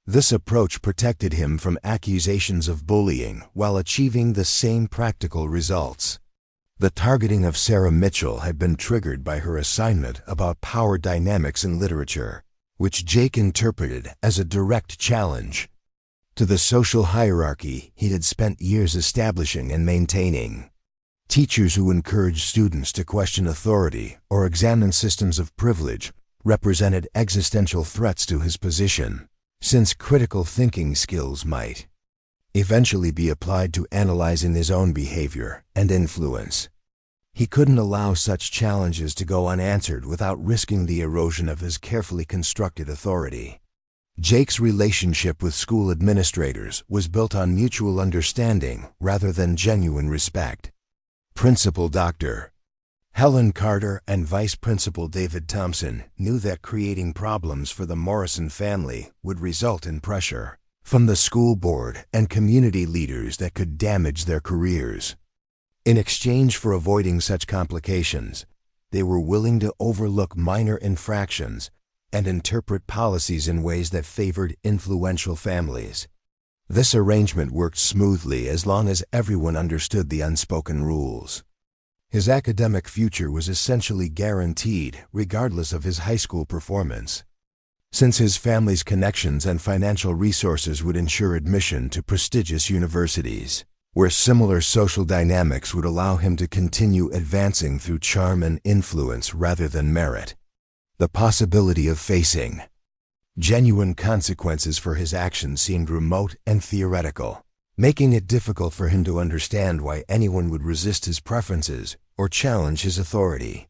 This approach protected him from accusations of bullying while achieving the same practical results. The targeting of Sarah Mitchell had been triggered by her assignment about power dynamics in literature, which Jake interpreted as a direct challenge to the social hierarchy he had spent years establishing and maintaining. Teachers who encouraged students to question authority or examine systems of privilege represented existential threats to his position, since critical thinking skills might eventually be applied to analyzing his own behavior and influence. He couldn't allow such challenges to go unanswered without risking the erosion of his carefully constructed authority. Jake's relationship with school administrators was built on mutual understanding rather than genuine respect. Principal Dr. Helen Carter and Vice Principal David Thompson knew that creating problems for the Morrison family would result in pressure from the school board and community leaders that could damage their careers. In exchange for avoiding such complications, they were willing to overlook minor infractions and interpret policies in ways that favored influential families. This arrangement worked smoothly as long as everyone understood the unspoken rules. His academic future was essentially guaranteed regardless of his high school performance, since his family's connections and financial resources would ensure admission to prestigious universities, where similar social dynamics would allow him to continue advancing through charm and influence rather than merit. The possibility of facing genuine consequences for his actions seemed remote and theoretical, making it difficult for him to understand why anyone would resist his preferences or challenge his authority.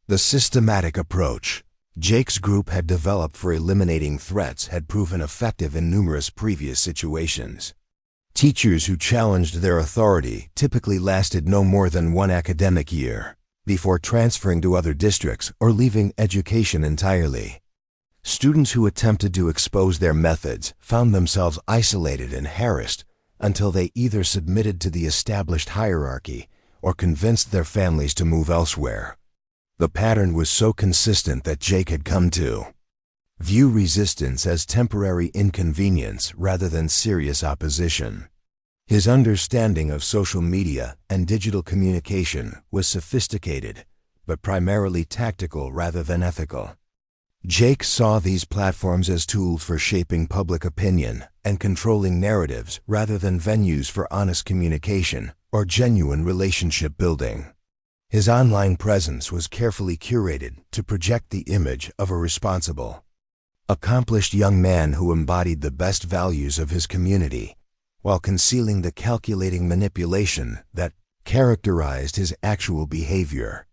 The systematic approach Jake's group had developed for eliminating threats had proven effective in numerous previous situations. Teachers who challenged their authority typically lasted no more than one academic year before transferring to other districts or leaving education entirely. Students who attempted to expose their methods found themselves isolated and harassed until they either submitted to the established hierarchy or convinced their families to move elsewhere. The pattern was so consistent that Jake had come to view resistance as temporary inconvenience rather than serious opposition. His understanding of social media and digital communication was sophisticated, but primarily tactical rather than ethical. Jake saw these platforms as tools for shaping public opinion and controlling narratives rather than venues for honest communication or genuine relationship building. His online presence was carefully curated to project the image of a responsible, accomplished young man who embodied the best values of his community, while concealing the calculating manipulation that characterized his actual behavior.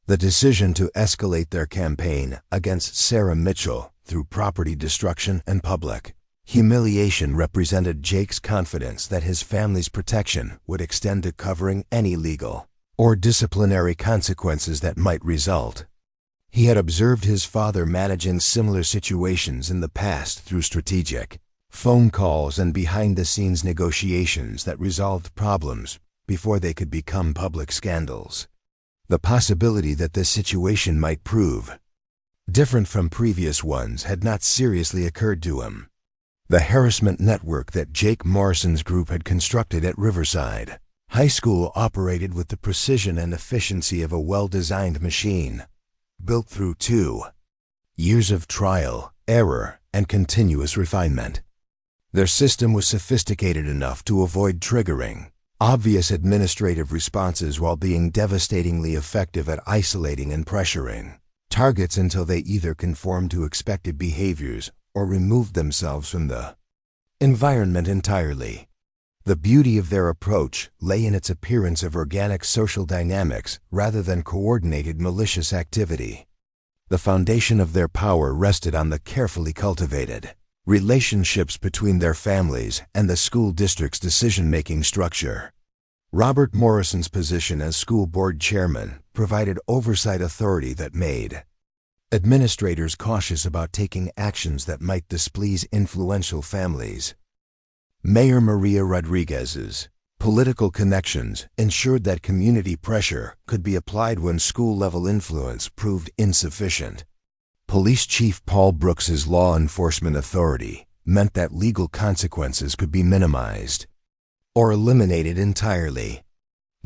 The decision to escalate their campaign against Sarah Mitchell through property destruction and public humiliation represented Jake's confidence that his family's protection would extend to covering any legal or disciplinary consequences that might result. He had observed his father managing similar situations in the past through strategic phone calls and behind-the-scenes negotiations that resolved problems before they could become public scandals. The possibility that this situation might prove different from previous ones had not seriously occurred to him. The harassment network that Jake Morrison's group had constructed at Riverside High School operated with the precision and efficiency of a well-designed machine, built through 2 years of trial, error, and continuous refinement. Their system was sophisticated enough to avoid triggering obvious administrative responses while being devastatingly effective at isolating and pressuring targets until they either conformed to expected behaviors or removed themselves from the environment entirely. The beauty of their approach lay in its appearance of organic social dynamics rather than coordinated malicious activity. The foundation of their power rested on the carefully cultivated relationships between their families and the school district's decision-making structure. Robert Morrison's position as school board chairman provided oversight authority that made administrators cautious about taking actions that might displease influential families. Mayor Maria Rodriguez's political connections ensured that community pressure could be applied when school-level influence proved insufficient. Police Chief Paul Brooks's law enforcement authority meant that legal consequences could be minimized or eliminated entirely.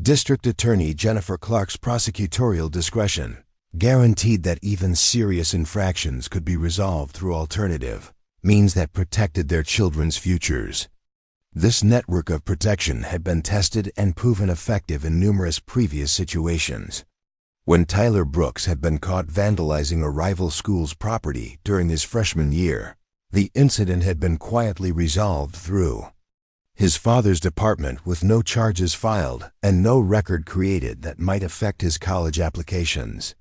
District Attorney Jennifer Clark's prosecutorial discretion guaranteed that even serious infractions could be resolved through alternative means that protected their children's futures. This network of protection had been tested and proven effective in numerous previous situations. When Tyler Brooks had been caught vandalizing a rival school's property during his freshman year, the incident had been quietly resolved through his father's department with no charges filed and no record created that might affect his college applications.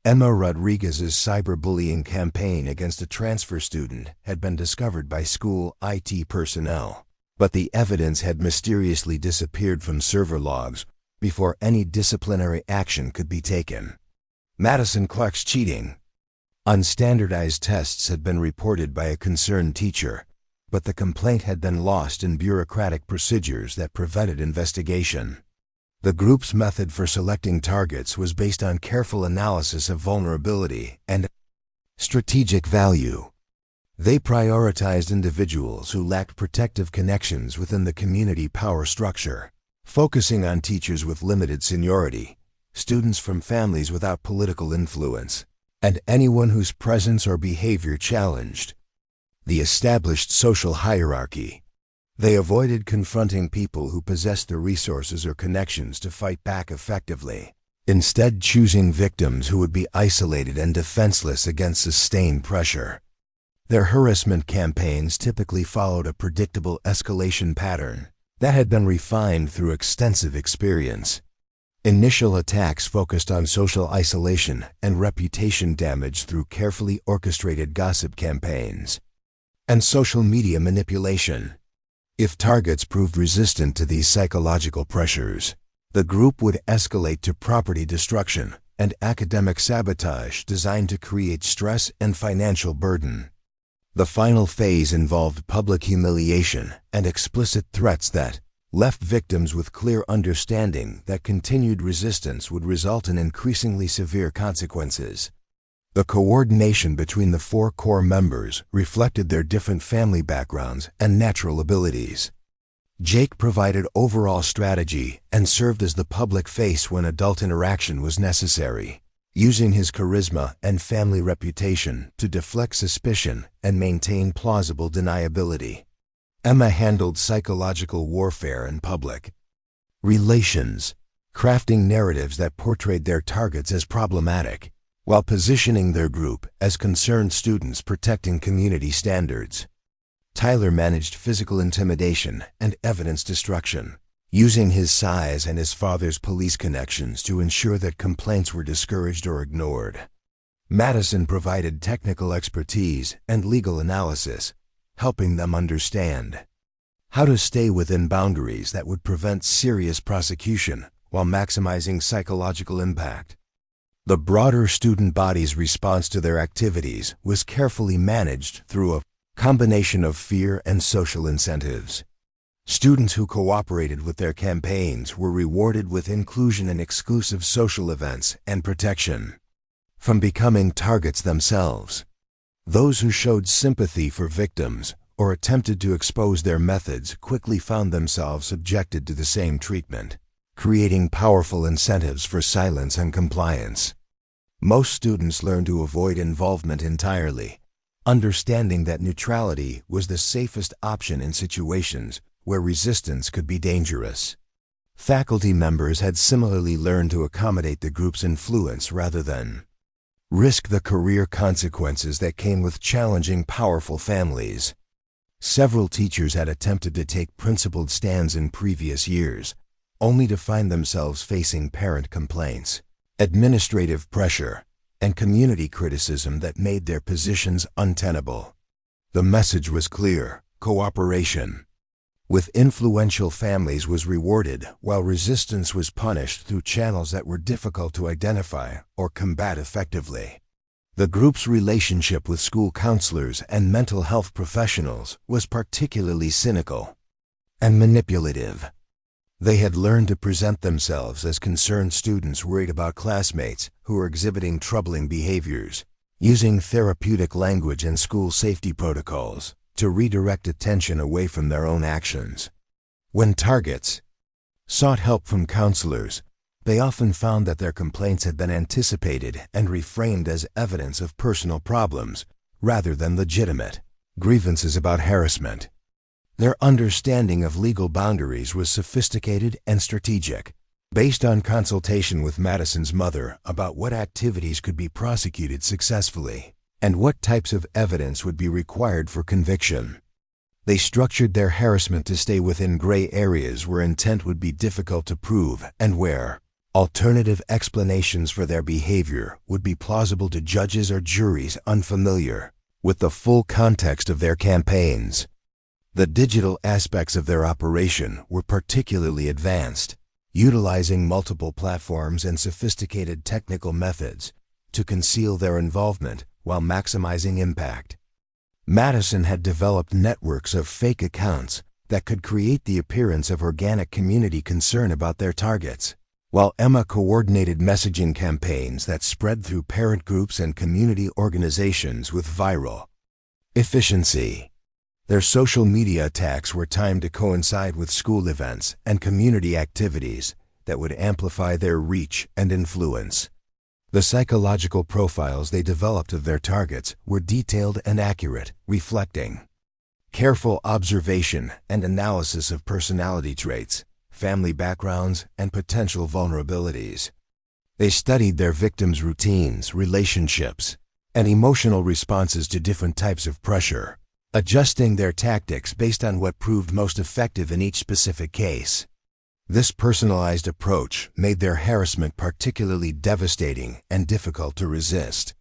Emma Rodriguez's cyberbullying campaign against a transfer student had been discovered by school IT personnel, but the evidence had mysteriously disappeared from server logs before any disciplinary action could be taken. Madison Clark's cheating on standardized tests had been reported by a concerned teacher, but the complaint had been lost in bureaucratic procedures that prevented investigation. The group's method for selecting targets was based on careful analysis of vulnerability and strategic value. They prioritized individuals who lacked protective connections within the community power structure, focusing on teachers with limited seniority, students from families without political influence, and anyone whose presence or behavior challenged the established social hierarchy. They avoided confronting people who possessed the resources or connections to fight back effectively, instead choosing victims who would be isolated and defenseless against sustained pressure. Their harassment campaigns typically followed a predictable escalation pattern that had been refined through extensive experience. Initial attacks focused on social isolation and reputation damage through carefully orchestrated gossip campaigns and social media manipulation. If targets proved resistant to these psychological pressures, the group would escalate to property destruction and academic sabotage designed to create stress and financial burden. The final phase involved public humiliation and explicit threats that left victims with clear understanding that continued resistance would result in increasingly severe consequences. The coordination between the 4 core members reflected their different family backgrounds and natural abilities. Jake provided overall strategy and served as the public face when adult interaction was necessary, using his charisma and family reputation to deflect suspicion and maintain plausible deniability. Emma handled psychological warfare in public relations, crafting narratives that portrayed their targets as problematic, while positioning their group as concerned students protecting community standards. Tyler managed physical intimidation and evidence destruction, using his size and his father's police connections to ensure that complaints were discouraged or ignored. Madison provided technical expertise and legal analysis, helping them understand how to stay within boundaries that would prevent serious prosecution while maximizing psychological impact. The broader student body's response to their activities was carefully managed through a combination of fear and social incentives. Students who cooperated with their campaigns were rewarded with inclusion in exclusive social events and protection from becoming targets themselves. Those who showed sympathy for victims or attempted to expose their methods quickly found themselves subjected to the same treatment, creating powerful incentives for silence and compliance. Most students learned to avoid involvement entirely, understanding that neutrality was the safest option in situations where resistance could be dangerous. Faculty members had similarly learned to accommodate the group's influence rather than risk the career consequences that came with challenging powerful families. Several teachers had attempted to take principled stands in previous years, only to find themselves facing parent complaints, administrative pressure, and community criticism that made their positions untenable. The message was clear: cooperation with influential families was rewarded, while resistance was punished through channels that were difficult to identify or combat effectively. The group's relationship with school counselors and mental health professionals was particularly cynical and manipulative. They had learned to present themselves as concerned students worried about classmates who were exhibiting troubling behaviors, using therapeutic language and school safety protocols to redirect attention away from their own actions. When targets sought help from counselors, they often found that their complaints had been anticipated and reframed as evidence of personal problems rather than legitimate grievances about harassment. Their understanding of legal boundaries was sophisticated and strategic, based on consultation with Madison's mother about what activities could be prosecuted successfully and what types of evidence would be required for conviction. They structured their harassment to stay within gray areas where intent would be difficult to prove and where alternative explanations for their behavior would be plausible to judges or juries unfamiliar with the full context of their campaigns. The digital aspects of their operation were particularly advanced, utilizing multiple platforms and sophisticated technical methods to conceal their involvement while maximizing impact. Madison had developed networks of fake accounts that could create the appearance of organic community concern about their targets, while Emma coordinated messaging campaigns that spread through parent groups and community organizations with viral efficiency. Their social media attacks were timed to coincide with school events and community activities that would amplify their reach and influence. The psychological profiles they developed of their targets were detailed and accurate, reflecting careful observation and analysis of personality traits, family backgrounds, and potential vulnerabilities. They studied their victims' routines, relationships, and emotional responses to different types of pressure, adjusting their tactics based on what proved most effective in each specific case. This personalized approach made their harassment particularly devastating and difficult to resist.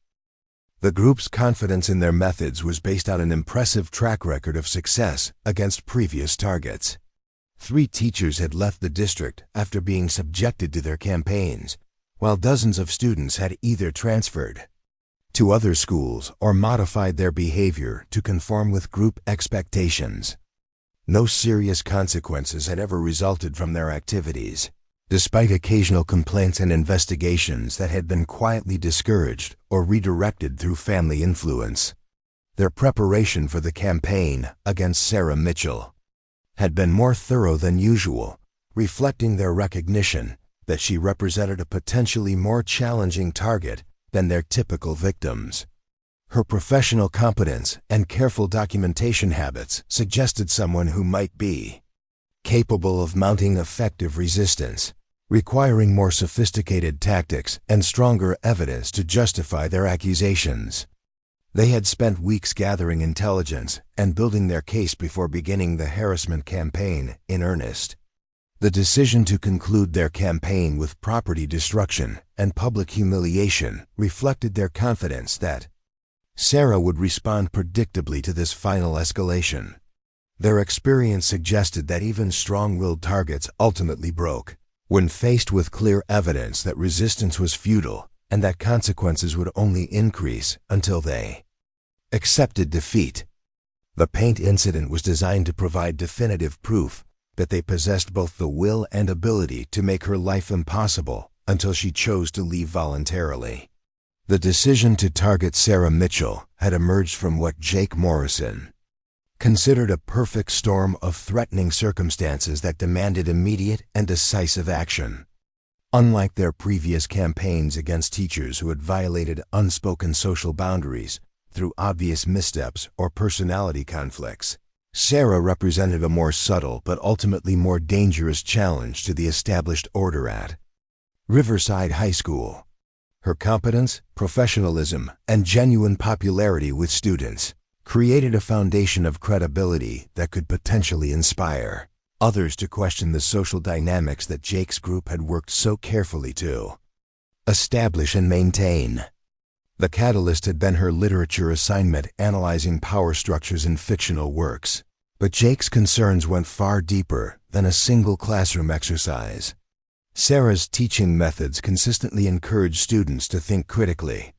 The group's confidence in their methods was based on an impressive track record of success against previous targets. 3 teachers had left the district after being subjected to their campaigns, while dozens of students had either transferred to other schools or modified their behavior to conform with group expectations. No serious consequences had ever resulted from their activities, despite occasional complaints and investigations that had been quietly discouraged or redirected through family influence. Their preparation for the campaign against Sarah Mitchell had been more thorough than usual, reflecting their recognition that she represented a potentially more challenging target than their typical victims. Her professional competence and careful documentation habits suggested someone who might be capable of mounting effective resistance, requiring more sophisticated tactics and stronger evidence to justify their accusations. They had spent weeks gathering intelligence and building their case before beginning the harassment campaign in earnest. The decision to conclude their campaign with property destruction and public humiliation reflected their confidence that Sarah would respond predictably to this final escalation. Their experience suggested that even strong-willed targets ultimately broke when faced with clear evidence that resistance was futile and that consequences would only increase until they accepted defeat. The paint incident was designed to provide definitive proof that they possessed both the will and ability to make her life impossible until she chose to leave voluntarily. The decision to target Sarah Mitchell had emerged from what Jake Morrison considered a perfect storm of threatening circumstances that demanded immediate and decisive action. Unlike their previous campaigns against teachers who had violated unspoken social boundaries through obvious missteps or personality conflicts, Sarah represented a more subtle but ultimately more dangerous challenge to the established order at Riverside High School. Her competence, professionalism, and genuine popularity with students created a foundation of credibility that could potentially inspire others to question the social dynamics that Jake's group had worked so carefully to establish and maintain. The catalyst had been her literature assignment analyzing power structures in fictional works, but Jake's concerns went far deeper than a single classroom exercise. Sarah's teaching methods consistently encouraged students to think critically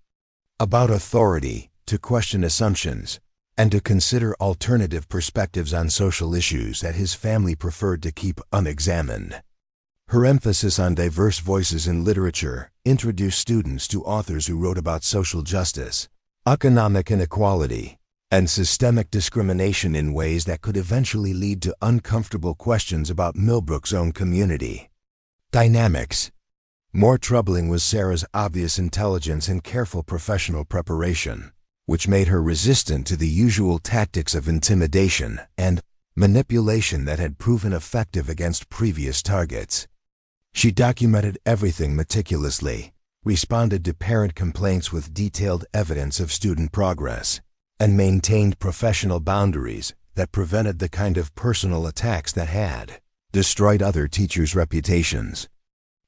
about authority, to question assumptions, and to consider alternative perspectives on social issues that his family preferred to keep unexamined. Her emphasis on diverse voices in literature introduced students to authors who wrote about social justice, economic inequality, and systemic discrimination in ways that could eventually lead to uncomfortable questions about Millbrook's own community dynamics. More troubling was Sarah's obvious intelligence and careful professional preparation, which made her resistant to the usual tactics of intimidation and manipulation that had proven effective against previous targets. She documented everything meticulously, responded to parent complaints with detailed evidence of student progress, and maintained professional boundaries that prevented the kind of personal attacks that had destroyed other teachers' reputations.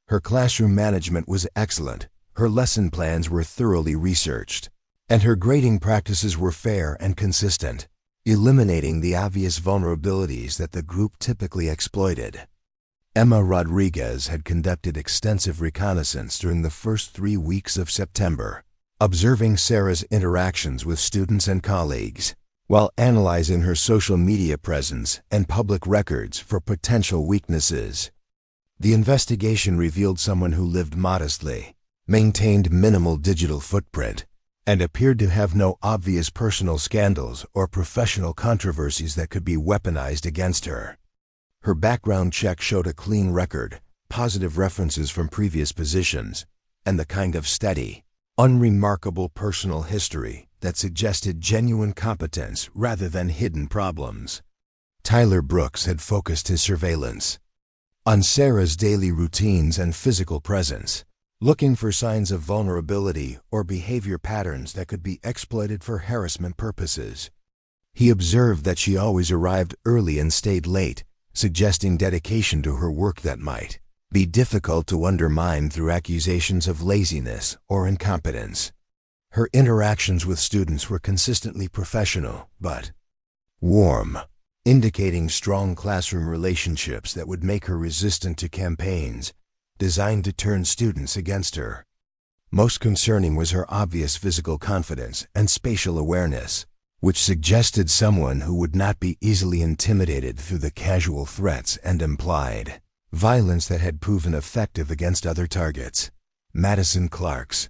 Her classroom management was excellent, her lesson plans were thoroughly researched, and her grading practices were fair and consistent, eliminating the obvious vulnerabilities that the group typically exploited. Emma Rodriguez had conducted extensive reconnaissance during the first 3 weeks of September, observing Sarah's interactions with students and colleagues, while analyzing her social media presence and public records for potential weaknesses. The investigation revealed someone who lived modestly, maintained minimal digital footprint, and appeared to have no obvious personal scandals or professional controversies that could be weaponized against her. Her background check showed a clean record, positive references from previous positions, and the kind of steady, unremarkable personal history that suggested genuine competence rather than hidden problems. Tyler Brooks had focused his surveillance on Sarah's daily routines and physical presence, looking for signs of vulnerability or behavior patterns that could be exploited for harassment purposes. He observed that she always arrived early and stayed late, suggesting dedication to her work that might be difficult to undermine through accusations of laziness or incompetence. Her interactions with students were consistently professional, but warm, indicating strong classroom relationships that would make her resistant to campaigns designed to turn students against her. Most concerning was her obvious physical confidence and spatial awareness, which suggested someone who would not be easily intimidated through the casual threats and implied violence that had proven effective against other targets. Madison Clark's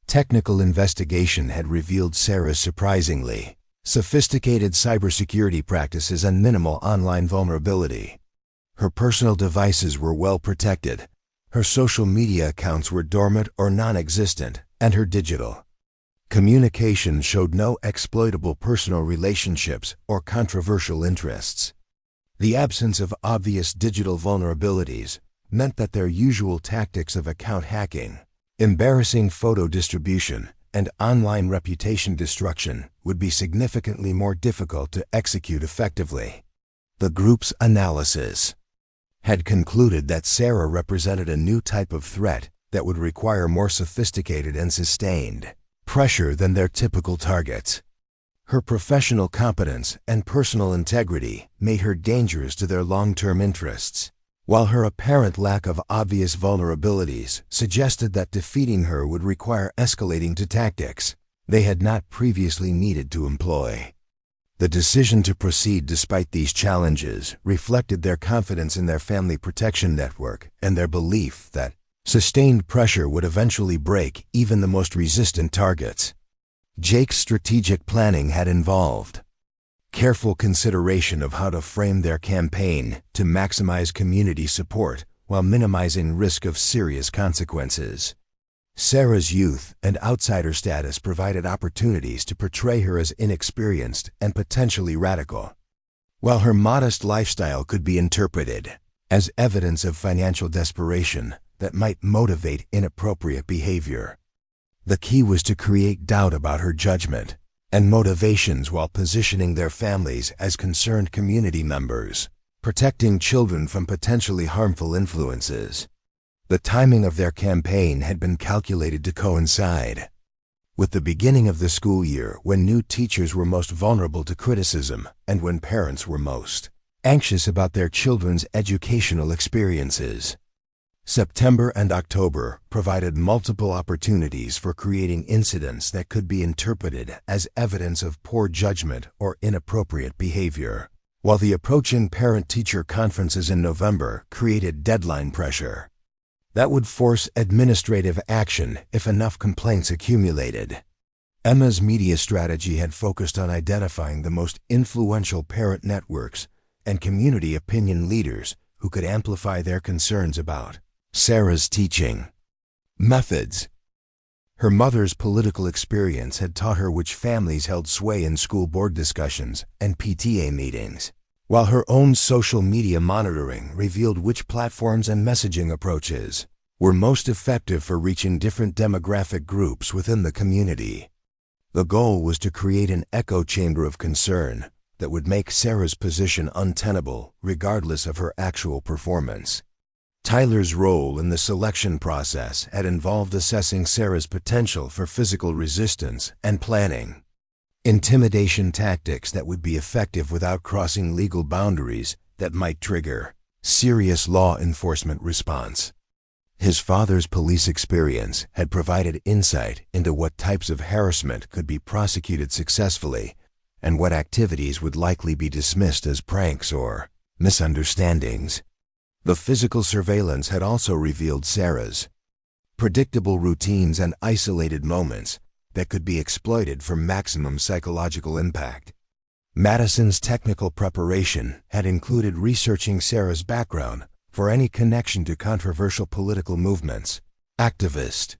technical investigation had revealed Sarah's surprisingly sophisticated cybersecurity practices and minimal online vulnerability. Her personal devices were well protected, her social media accounts were dormant or non-existent, and her digital communication showed no exploitable personal relationships or controversial interests. The absence of obvious digital vulnerabilities meant that their usual tactics of account hacking, embarrassing photo distribution, and online reputation destruction would be significantly more difficult to execute effectively. The group's analysis had concluded that Sarah represented a new type of threat that would require more sophisticated and sustained pressure than their typical targets. Her professional competence and personal integrity made her dangerous to their long-term interests, while her apparent lack of obvious vulnerabilities suggested that defeating her would require escalating to tactics they had not previously needed to employ. The decision to proceed despite these challenges reflected their confidence in their family protection network and their belief that sustained pressure would eventually break even the most resistant targets. Jake's strategic planning had involved careful consideration of how to frame their campaign to maximize community support while minimizing risk of serious consequences. Sarah's youth and outsider status provided opportunities to portray her as inexperienced and potentially radical, while her modest lifestyle could be interpreted as evidence of financial desperation that might motivate inappropriate behavior. The key was to create doubt about her judgment and motivations while positioning their families as concerned community members, protecting children from potentially harmful influences. The timing of their campaign had been calculated to coincide with the beginning of the school year, when new teachers were most vulnerable to criticism and when parents were most anxious about their children's educational experiences. September and October provided multiple opportunities for creating incidents that could be interpreted as evidence of poor judgment or inappropriate behavior, while the approaching parent-teacher conferences in November created deadline pressure that would force administrative action if enough complaints accumulated. Emma's media strategy had focused on identifying the most influential parent networks and community opinion leaders who could amplify their concerns about Sarah's teaching methods. Her mother's political experience had taught her which families held sway in school board discussions and PTA meetings, while her own social media monitoring revealed which platforms and messaging approaches were most effective for reaching different demographic groups within the community. The goal was to create an echo chamber of concern that would make Sarah's position untenable regardless of her actual performance. Tyler's role in the selection process had involved assessing Sarah's potential for physical resistance and planning intimidation tactics that would be effective without crossing legal boundaries that might trigger serious law enforcement response. His father's police experience had provided insight into what types of harassment could be prosecuted successfully and what activities would likely be dismissed as pranks or misunderstandings. The physical surveillance had also revealed Sarah's predictable routines and isolated moments that could be exploited for maximum psychological impact. Madison's technical preparation had included researching Sarah's background for any connection to controversial political movements, activist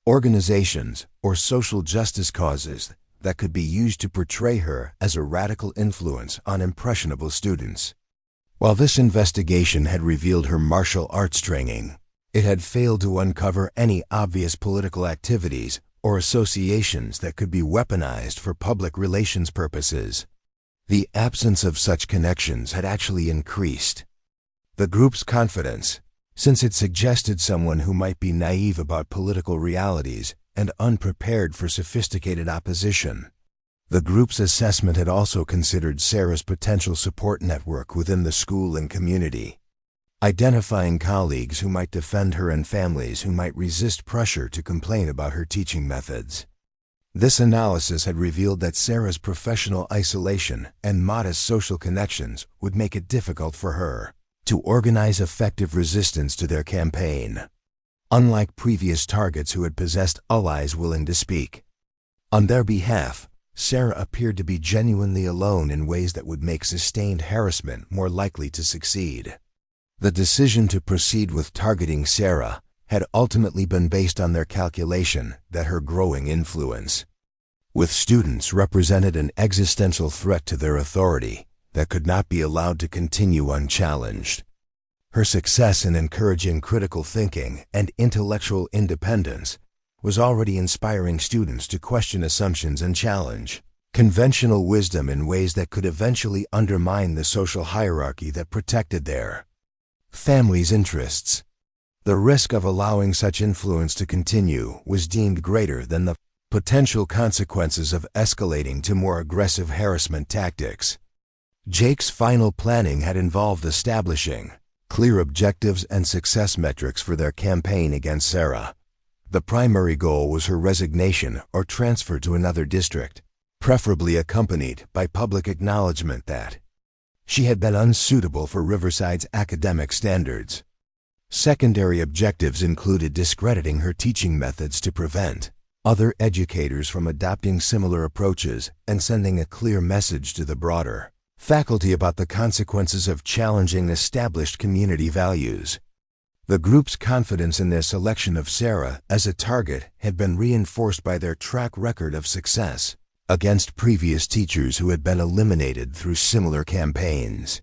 organizations, or social justice causes that could be used to portray her as a radical influence on impressionable students. While this investigation had revealed her martial arts training, it had failed to uncover any obvious political activities or associations that could be weaponized for public relations purposes. The absence of such connections had actually increased the group's confidence, since it suggested someone who might be naive about political realities and unprepared for sophisticated opposition. The group's assessment had also considered Sarah's potential support network within the school and community, identifying colleagues who might defend her and families who might resist pressure to complain about her teaching methods. This analysis had revealed that Sarah's professional isolation and modest social connections would make it difficult for her to organize effective resistance to their campaign, unlike previous targets who had possessed allies willing to speak on their behalf. Sarah appeared to be genuinely alone in ways that would make sustained harassment more likely to succeed. The decision to proceed with targeting Sarah had ultimately been based on their calculation that her growing influence with students represented an existential threat to their authority that could not be allowed to continue unchallenged. Her success in encouraging critical thinking and intellectual independence was already inspiring students to question assumptions and challenge conventional wisdom in ways that could eventually undermine the social hierarchy that protected their family's interests. The risk of allowing such influence to continue was deemed greater than the potential consequences of escalating to more aggressive harassment tactics. Jake's final planning had involved establishing clear objectives and success metrics for their campaign against Sarah. The primary goal was her resignation or transfer to another district, preferably accompanied by public acknowledgement that she had been unsuitable for Riverside's academic standards. Secondary objectives included discrediting her teaching methods to prevent other educators from adopting similar approaches and sending a clear message to the broader faculty about the consequences of challenging established community values. The group's confidence in their selection of Sarah as a target had been reinforced by their track record of success against previous teachers who had been eliminated through similar campaigns.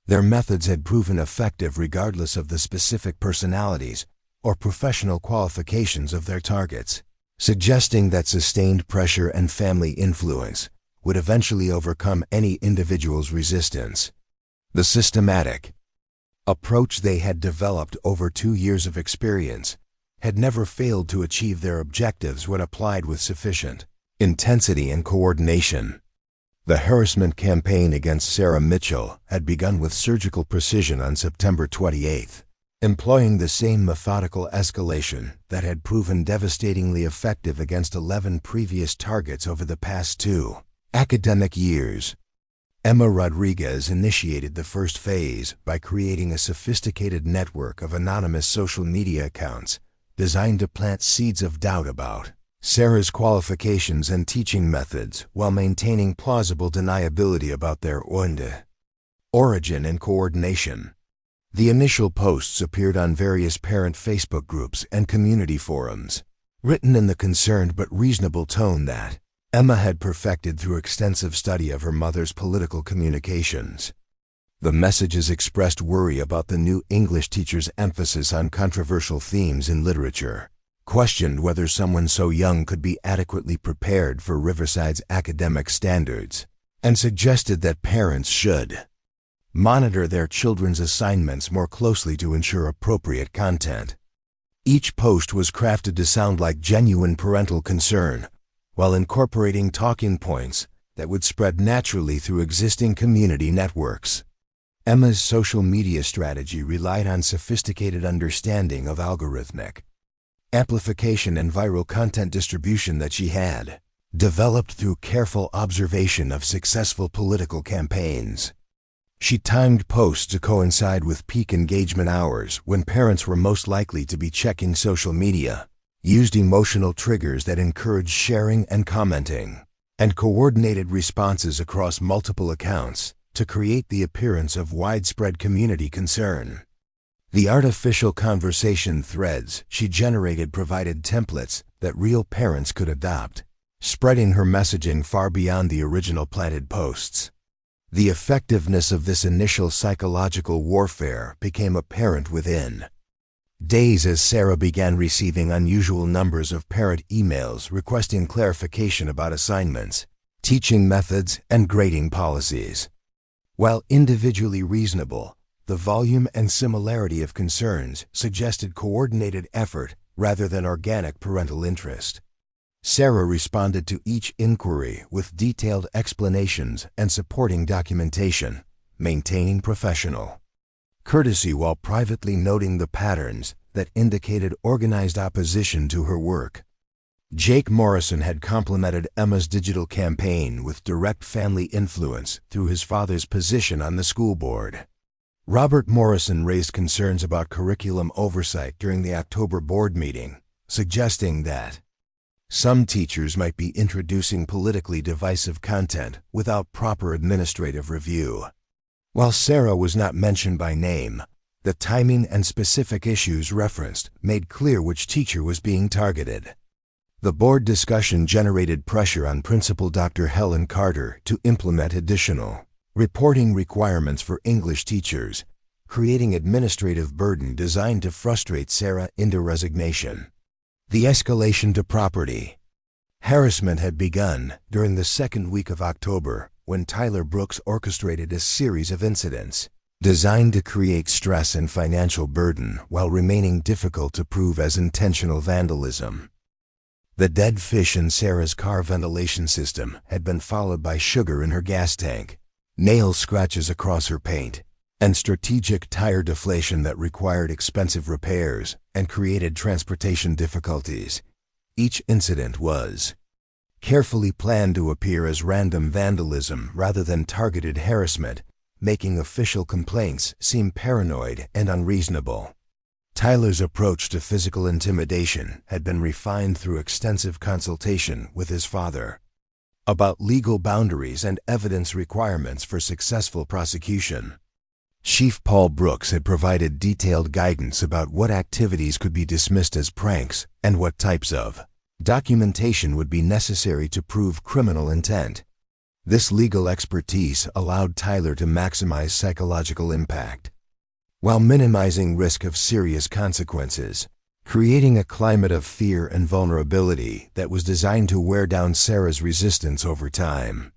Their methods had proven effective regardless of the specific personalities or professional qualifications of their targets, suggesting that sustained pressure and family influence would eventually overcome any individual's resistance. The systematic approach they had developed over 2 years of experience had never failed to achieve their objectives when applied with sufficient intensity and coordination. The harassment campaign against Sarah Mitchell had begun with surgical precision on September 28th, employing the same methodical escalation that had proven devastatingly effective against 11 previous targets over the past 2 academic years. Emma Rodriguez initiated the first phase by creating a sophisticated network of anonymous social media accounts designed to plant seeds of doubt about Sarah's qualifications and teaching methods while maintaining plausible deniability about their origin and coordination. The initial posts appeared on various parent Facebook groups and community forums, written in the concerned but reasonable tone that Emma had perfected through extensive study of her mother's political communications. The messages expressed worry about the new English teacher's emphasis on controversial themes in literature, questioned whether someone so young could be adequately prepared for Riverside's academic standards, and suggested that parents should monitor their children's assignments more closely to ensure appropriate content. Each post was crafted to sound like genuine parental concern, while incorporating talking points that would spread naturally through existing community networks. Emma's social media strategy relied on sophisticated understanding of algorithmic amplification and viral content distribution that she had developed through careful observation of successful political campaigns. She timed posts to coincide with peak engagement hours when parents were most likely to be checking social media, used emotional triggers that encouraged sharing and commenting, and coordinated responses across multiple accounts to create the appearance of widespread community concern. The artificial conversation threads she generated provided templates that real parents could adopt, spreading her messaging far beyond the original planted posts. The effectiveness of this initial psychological warfare became apparent within days as Sarah began receiving unusual numbers of parent emails requesting clarification about assignments, teaching methods, and grading policies. While individually reasonable, the volume and similarity of concerns suggested coordinated effort rather than organic parental interest. Sarah responded to each inquiry with detailed explanations and supporting documentation, maintaining professional courtesy while privately noting the patterns that indicated organized opposition to her work. Jake Morrison had complemented Emma's digital campaign with direct family influence through his father's position on the school board. Robert Morrison raised concerns about curriculum oversight during the October board meeting, suggesting that some teachers might be introducing politically divisive content without proper administrative review. While Sarah was not mentioned by name, the timing and specific issues referenced made clear which teacher was being targeted. The board discussion generated pressure on Principal Dr. Helen Carter to implement additional reporting requirements for English teachers, creating administrative burden designed to frustrate Sarah into resignation. The escalation to property harassment had begun during the second week of October when Tyler Brooks orchestrated a series of incidents designed to create stress and financial burden while remaining difficult to prove as intentional vandalism. The dead fish in Sarah's car ventilation system had been followed by sugar in her gas tank, nail scratches across her paint, and strategic tire deflation that required expensive repairs and created transportation difficulties. Each incident was carefully planned to appear as random vandalism rather than targeted harassment, making official complaints seem paranoid and unreasonable. Tyler's approach to physical intimidation had been refined through extensive consultation with his father about legal boundaries and evidence requirements for successful prosecution. Chief Paul Brooks had provided detailed guidance about what activities could be dismissed as pranks and what types of documentation would be necessary to prove criminal intent. This legal expertise allowed Tyler to maximize psychological impact, while minimizing risk of serious consequences, creating a climate of fear and vulnerability that was designed to wear down Sarah's resistance over time.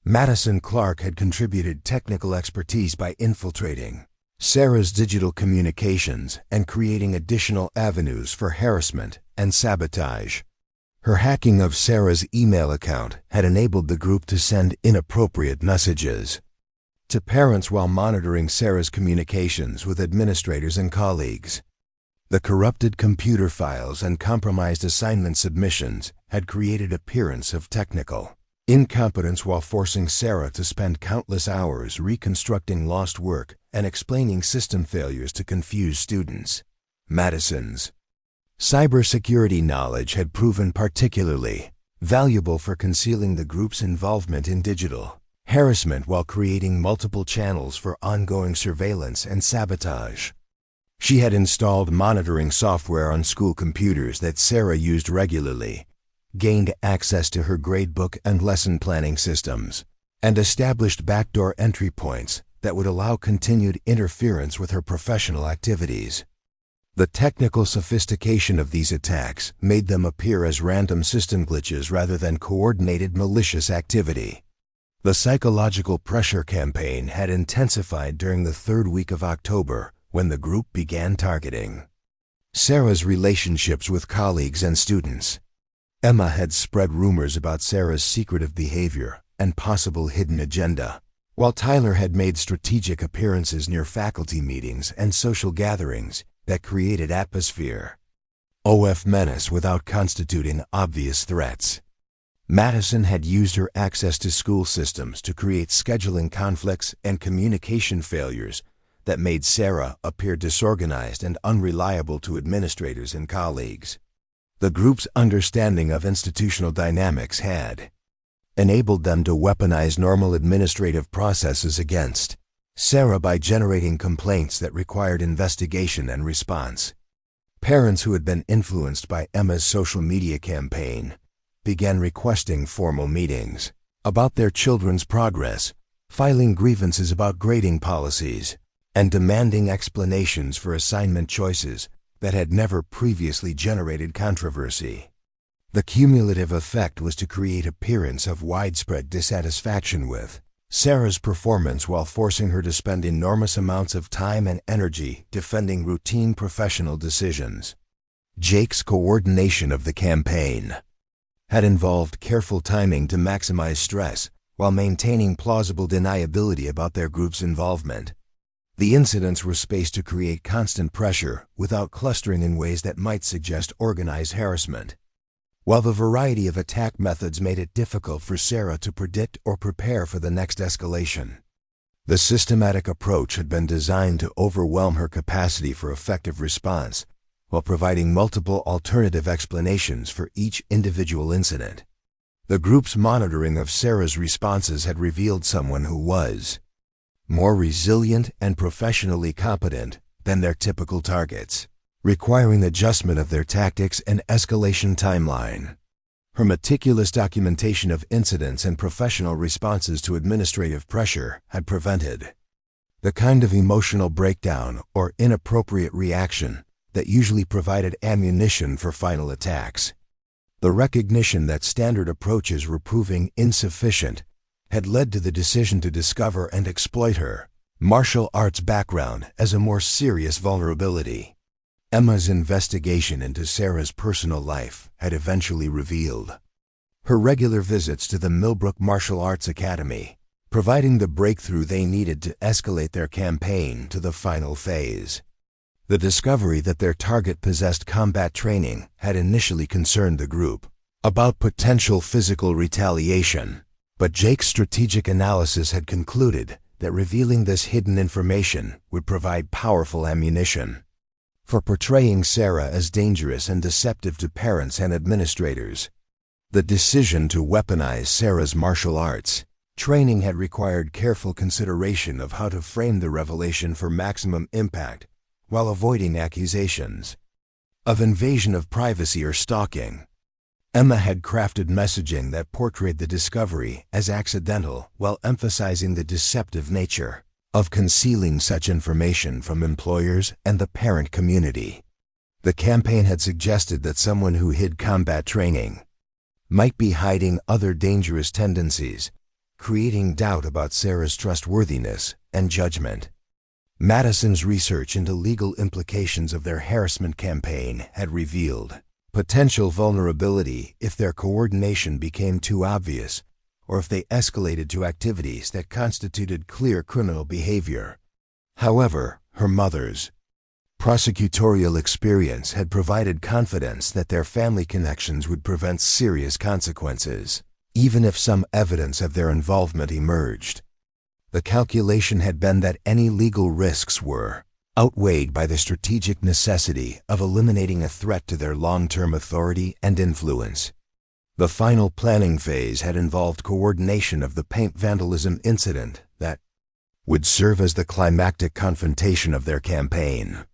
Madison Clark had contributed technical expertise by infiltrating Sarah's digital communications and creating additional avenues for harassment and sabotage. Her hacking of Sarah's email account had enabled the group to send inappropriate messages to parents while monitoring Sarah's communications with administrators and colleagues. The corrupted computer files and compromised assignment submissions had created appearance of technical incompetence while forcing Sarah to spend countless hours reconstructing lost work and explaining system failures to confused students. Madison's cybersecurity knowledge had proven particularly valuable for concealing the group's involvement in digital harassment while creating multiple channels for ongoing surveillance and sabotage. She had installed monitoring software on school computers that Sarah used regularly, gained access to her gradebook and lesson planning systems, and established backdoor entry points that would allow continued interference with her professional activities. The technical sophistication of these attacks made them appear as random system glitches rather than coordinated malicious activity. The psychological pressure campaign had intensified during the third week of October when the group began targeting Sarah's relationships with colleagues and students. Emma had spread rumors about Sarah's secretive behavior and possible hidden agenda, while Tyler had made strategic appearances near faculty meetings and social gatherings that created atmosphere of menace without constituting obvious threats. Madison had used her access to school systems to create scheduling conflicts and communication failures that made Sarah appear disorganized and unreliable to administrators and colleagues. The group's understanding of institutional dynamics had enabled them to weaponize normal administrative processes against Sarah by generating complaints that required investigation and response. Parents who had been influenced by Emma's social media campaign began requesting formal meetings about their children's progress, filing grievances about grading policies, and demanding explanations for assignment choices that had never previously generated controversy. The cumulative effect was to create appearance of widespread dissatisfaction with Sarah's performance while forcing her to spend enormous amounts of time and energy defending routine professional decisions. Jake's coordination of the campaign had involved careful timing to maximize stress while maintaining plausible deniability about their group's involvement. The incidents were spaced to create constant pressure without clustering in ways that might suggest organized harassment. While the variety of attack methods made it difficult for Sarah to predict or prepare for the next escalation, the systematic approach had been designed to overwhelm her capacity for effective response while providing multiple alternative explanations for each individual incident. The group's monitoring of Sarah's responses had revealed someone who was more resilient and professionally competent than their typical targets, requiring adjustment of their tactics and escalation timeline. Her meticulous documentation of incidents and professional responses to administrative pressure had prevented the kind of emotional breakdown or inappropriate reaction that usually provided ammunition for final attacks. The recognition that standard approaches were proving insufficient had led to the decision to discover and exploit her martial arts background as a more serious vulnerability. Emma's investigation into Sarah's personal life had eventually revealed her regular visits to the Millbrook Martial Arts Academy, providing the breakthrough they needed to escalate their campaign to the final phase. The discovery that their target possessed combat training had initially concerned the group about potential physical retaliation, but Jake's strategic analysis had concluded that revealing this hidden information would provide powerful ammunition for portraying Sarah as dangerous and deceptive to parents and administrators. The decision to weaponize Sarah's martial arts training had required careful consideration of how to frame the revelation for maximum impact while avoiding accusations of invasion of privacy or stalking. Emma had crafted messaging that portrayed the discovery as accidental while emphasizing the deceptive nature of concealing such information from employers and the parent community. The campaign had suggested that someone who hid combat training might be hiding other dangerous tendencies, creating doubt about Sarah's trustworthiness and judgment. Madison's research into legal implications of their harassment campaign had revealed potential vulnerability if their coordination became too obvious or if they escalated to activities that constituted clear criminal behavior. However, her mother's prosecutorial experience had provided confidence that their family connections would prevent serious consequences, even if some evidence of their involvement emerged. The calculation had been that any legal risks were outweighed by the strategic necessity of eliminating a threat to their long-term authority and influence. The final planning phase had involved coordination of the paint vandalism incident that would serve as the climactic confrontation of their campaign.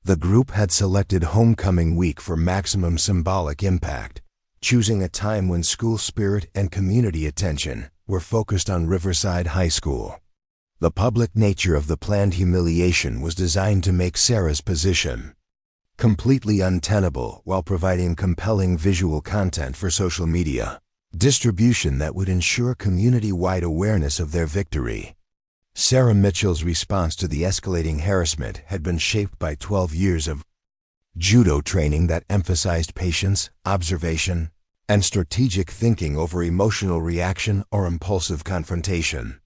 The group had selected homecoming week for maximum symbolic impact, choosing a time when school spirit and community attention were focused on Riverside High School. The public nature of the planned humiliation was designed to make Sarah's position completely untenable while providing compelling visual content for social media distribution that would ensure community-wide awareness of their victory. Sarah Mitchell's response to the escalating harassment had been shaped by 12 years of JUDO training that emphasized patience, observation, and strategic thinking over emotional reaction or impulsive confrontation.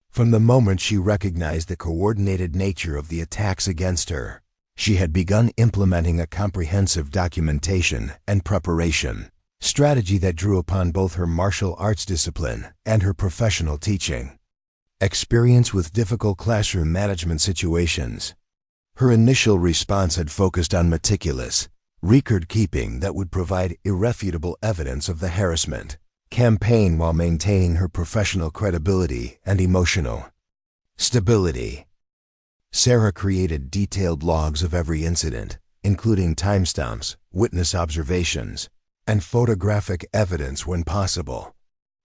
From the moment she recognized the coordinated nature of the attacks against her, she had begun implementing a comprehensive documentation and preparation strategy that drew upon both her martial arts discipline and her professional teaching experience with difficult classroom management situations. Her initial response had focused on meticulous record-keeping that would provide irrefutable evidence of the harassment campaign while maintaining her professional credibility and emotional stability. Sarah created detailed logs of every incident, including timestamps, witness observations, and photographic evidence when possible.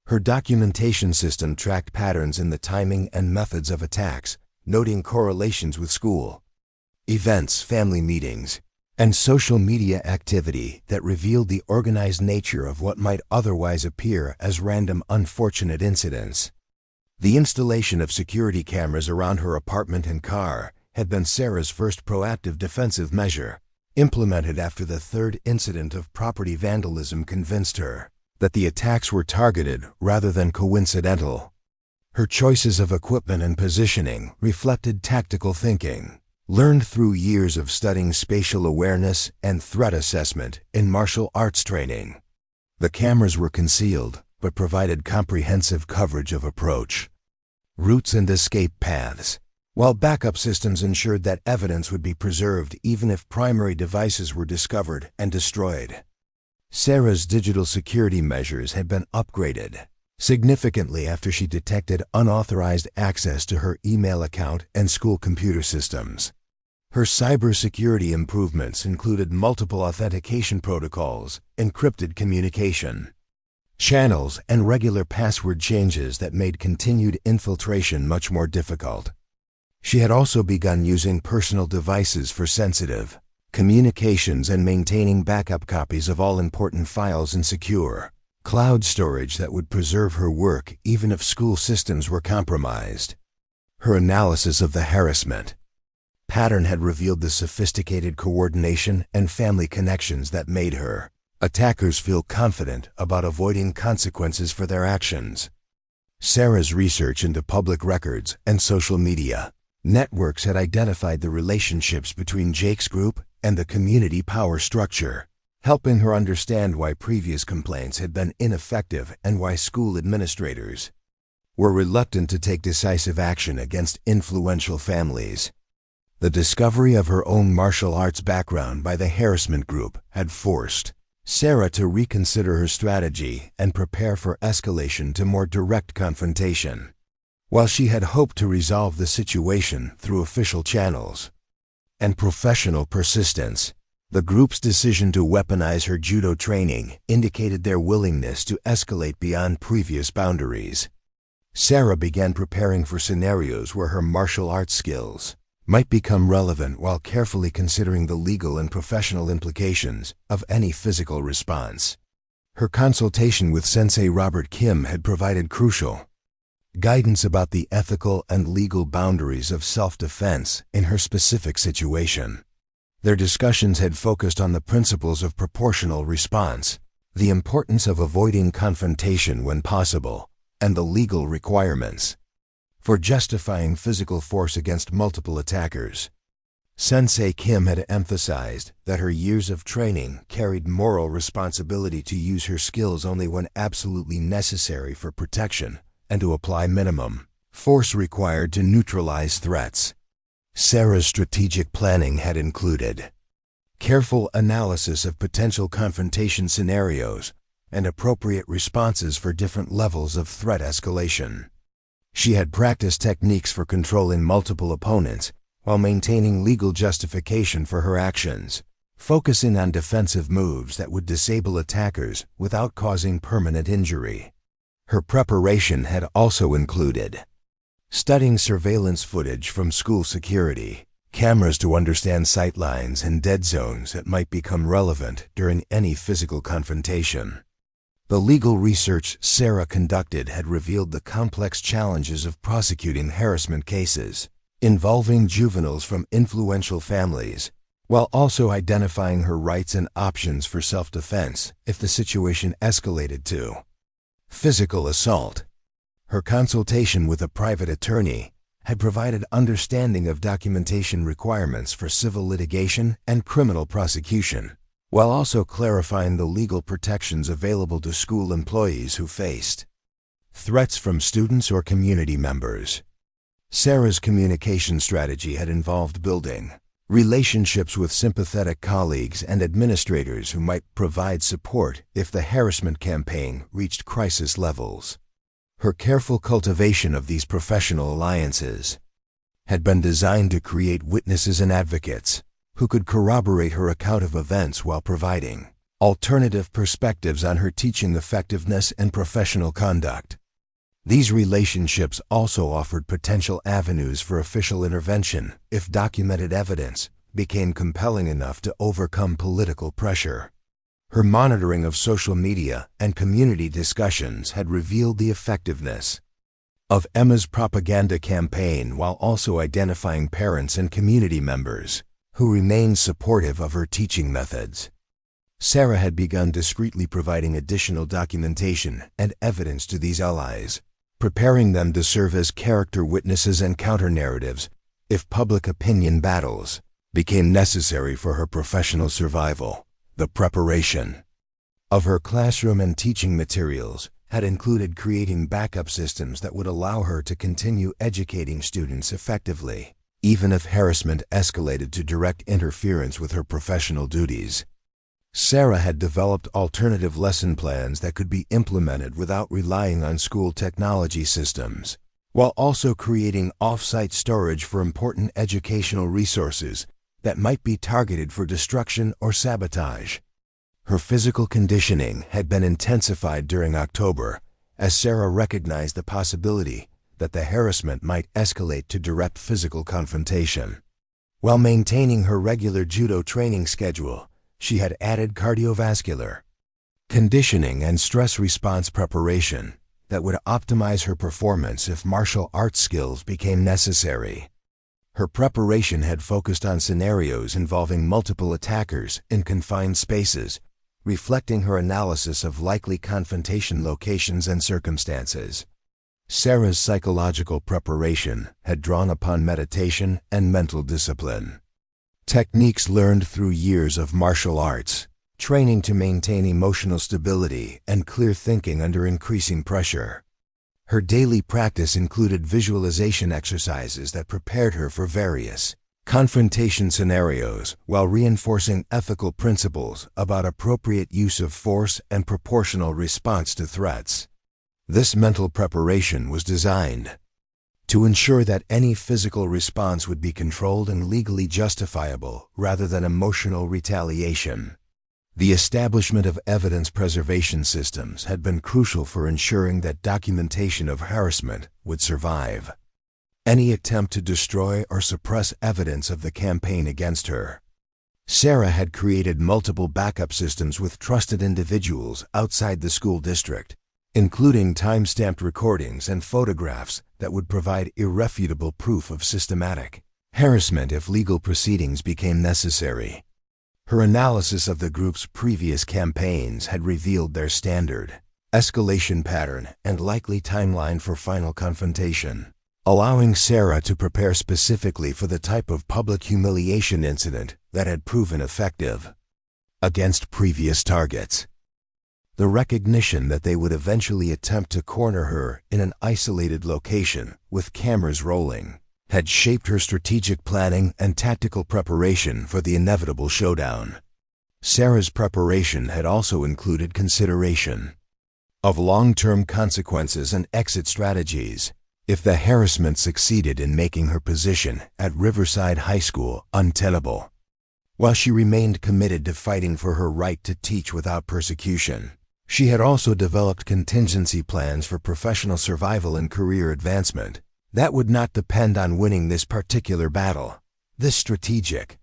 Her documentation system tracked patterns in the timing and methods of attacks, noting correlations with school events, family meetings, and social media activity that revealed the organized nature of what might otherwise appear as random unfortunate incidents. The installation of security cameras around her apartment and car had been Sarah's first proactive defensive measure, implemented after the third incident of property vandalism convinced her that the attacks were targeted rather than coincidental. Her choices of equipment and positioning reflected tactical thinking, learned through years of studying spatial awareness and threat assessment in martial arts training. The cameras were concealed, but provided comprehensive coverage of approach, routes, and escape paths, while backup systems ensured that evidence would be preserved even if primary devices were discovered and destroyed. Sarah's digital security measures had been upgraded significantly after she detected unauthorized access to her email account and school computer systems. Her cybersecurity improvements included multiple authentication protocols, encrypted communication channels, and regular password changes that made continued infiltration much more difficult. She had also begun using personal devices for sensitive communications and maintaining backup copies of all important files in secure cloud storage that would preserve her work even if school systems were compromised. Her analysis of the harassment pattern had revealed the sophisticated coordination and family connections that made her attackers feel confident about avoiding consequences for their actions. Sarah's research into public records and social media networks had identified the relationships between Jake's group and the community power structure, helping her understand why previous complaints had been ineffective and why school administrators were reluctant to take decisive action against influential families. The discovery of her own martial arts background by the harassment group had forced Sarah to reconsider her strategy and prepare for escalation to more direct confrontation. While she had hoped to resolve the situation through official channels and professional persistence, the group's decision to weaponize her judo training indicated their willingness to escalate beyond previous boundaries. Sarah began preparing for scenarios where her martial arts skills might become relevant while carefully considering the legal and professional implications of any physical response. Her consultation with Sensei Robert Kim had provided crucial guidance about the ethical and legal boundaries of self-defense in her specific situation. Their discussions had focused on the principles of proportional response, the importance of avoiding confrontation when possible, and the legal requirements for justifying physical force against multiple attackers. Sensei Kim had emphasized that her years of training carried moral responsibility to use her skills only when absolutely necessary for protection and to apply minimum force required to neutralize threats. Sarah's strategic planning had included careful analysis of potential confrontation scenarios and appropriate responses for different levels of threat escalation. She had practiced techniques for controlling multiple opponents while maintaining legal justification for her actions, focusing on defensive moves that would disable attackers without causing permanent injury. Her preparation had also included studying surveillance footage from school security cameras to understand sightlines and dead zones that might become relevant during any physical confrontation. The legal research Sarah conducted had revealed the complex challenges of prosecuting harassment cases involving juveniles from influential families, while also identifying her rights and options for self-defense if the situation escalated to physical assault. Her consultation with a private attorney had provided understanding of documentation requirements for civil litigation and criminal prosecution, while also clarifying the legal protections available to school employees who faced threats from students or community members. Sarah's communication strategy had involved building relationships with sympathetic colleagues and administrators who might provide support if the harassment campaign reached crisis levels. Her careful cultivation of these professional alliances had been designed to create witnesses and advocates who could corroborate her account of events while providing alternative perspectives on her teaching effectiveness and professional conduct. These relationships also offered potential avenues for official intervention if documented evidence became compelling enough to overcome political pressure. Her monitoring of social media and community discussions had revealed the effectiveness of Emma's propaganda campaign, while also identifying parents and community members who remained supportive of her teaching methods. Sarah had begun discreetly providing additional documentation and evidence to these allies, preparing them to serve as character witnesses and counter-narratives if public opinion battles became necessary for her professional survival. The preparation of her classroom and teaching materials had included creating backup systems that would allow her to continue educating students effectively, even if harassment escalated to direct interference with her professional duties. Sarah had developed alternative lesson plans that could be implemented without relying on school technology systems, while also creating off-site storage for important educational resources that might be targeted for destruction or sabotage. Her physical conditioning had been intensified during October, as Sarah recognized the possibility that the harassment might escalate to direct physical confrontation. While maintaining her regular judo training schedule, she had added cardiovascular conditioning and stress response preparation that would optimize her performance if martial arts skills became necessary. Her preparation had focused on scenarios involving multiple attackers in confined spaces, reflecting her analysis of likely confrontation locations and circumstances. Sarah's psychological preparation had drawn upon meditation and mental discipline, techniques learned through years of martial arts training to maintain emotional stability and clear thinking under increasing pressure. Her daily practice included visualization exercises that prepared her for various confrontation scenarios while reinforcing ethical principles about appropriate use of force and proportional response to threats. This mental preparation was designed to ensure that any physical response would be controlled and legally justifiable rather than emotional retaliation. The establishment of evidence preservation systems had been crucial for ensuring that documentation of harassment would survive any attempt to destroy or suppress evidence of the campaign against her. Sarah had created multiple backup systems with trusted individuals outside the school district, including time-stamped recordings and photographs that would provide irrefutable proof of systematic harassment if legal proceedings became necessary. Her analysis of the group's previous campaigns had revealed their standard escalation pattern and likely timeline for final confrontation, allowing Sarah to prepare specifically for the type of public humiliation incident that had proven effective against previous targets. The recognition that they would eventually attempt to corner her in an isolated location with cameras rolling had shaped her strategic planning and tactical preparation for the inevitable showdown. Sarah's preparation had also included consideration of long-term consequences and exit strategies if the harassment succeeded in making her position at Riverside High School untenable. While she remained committed to fighting for her right to teach without persecution, she had also developed contingency plans for professional survival and career advancement that would not depend on winning this particular battle. This strategic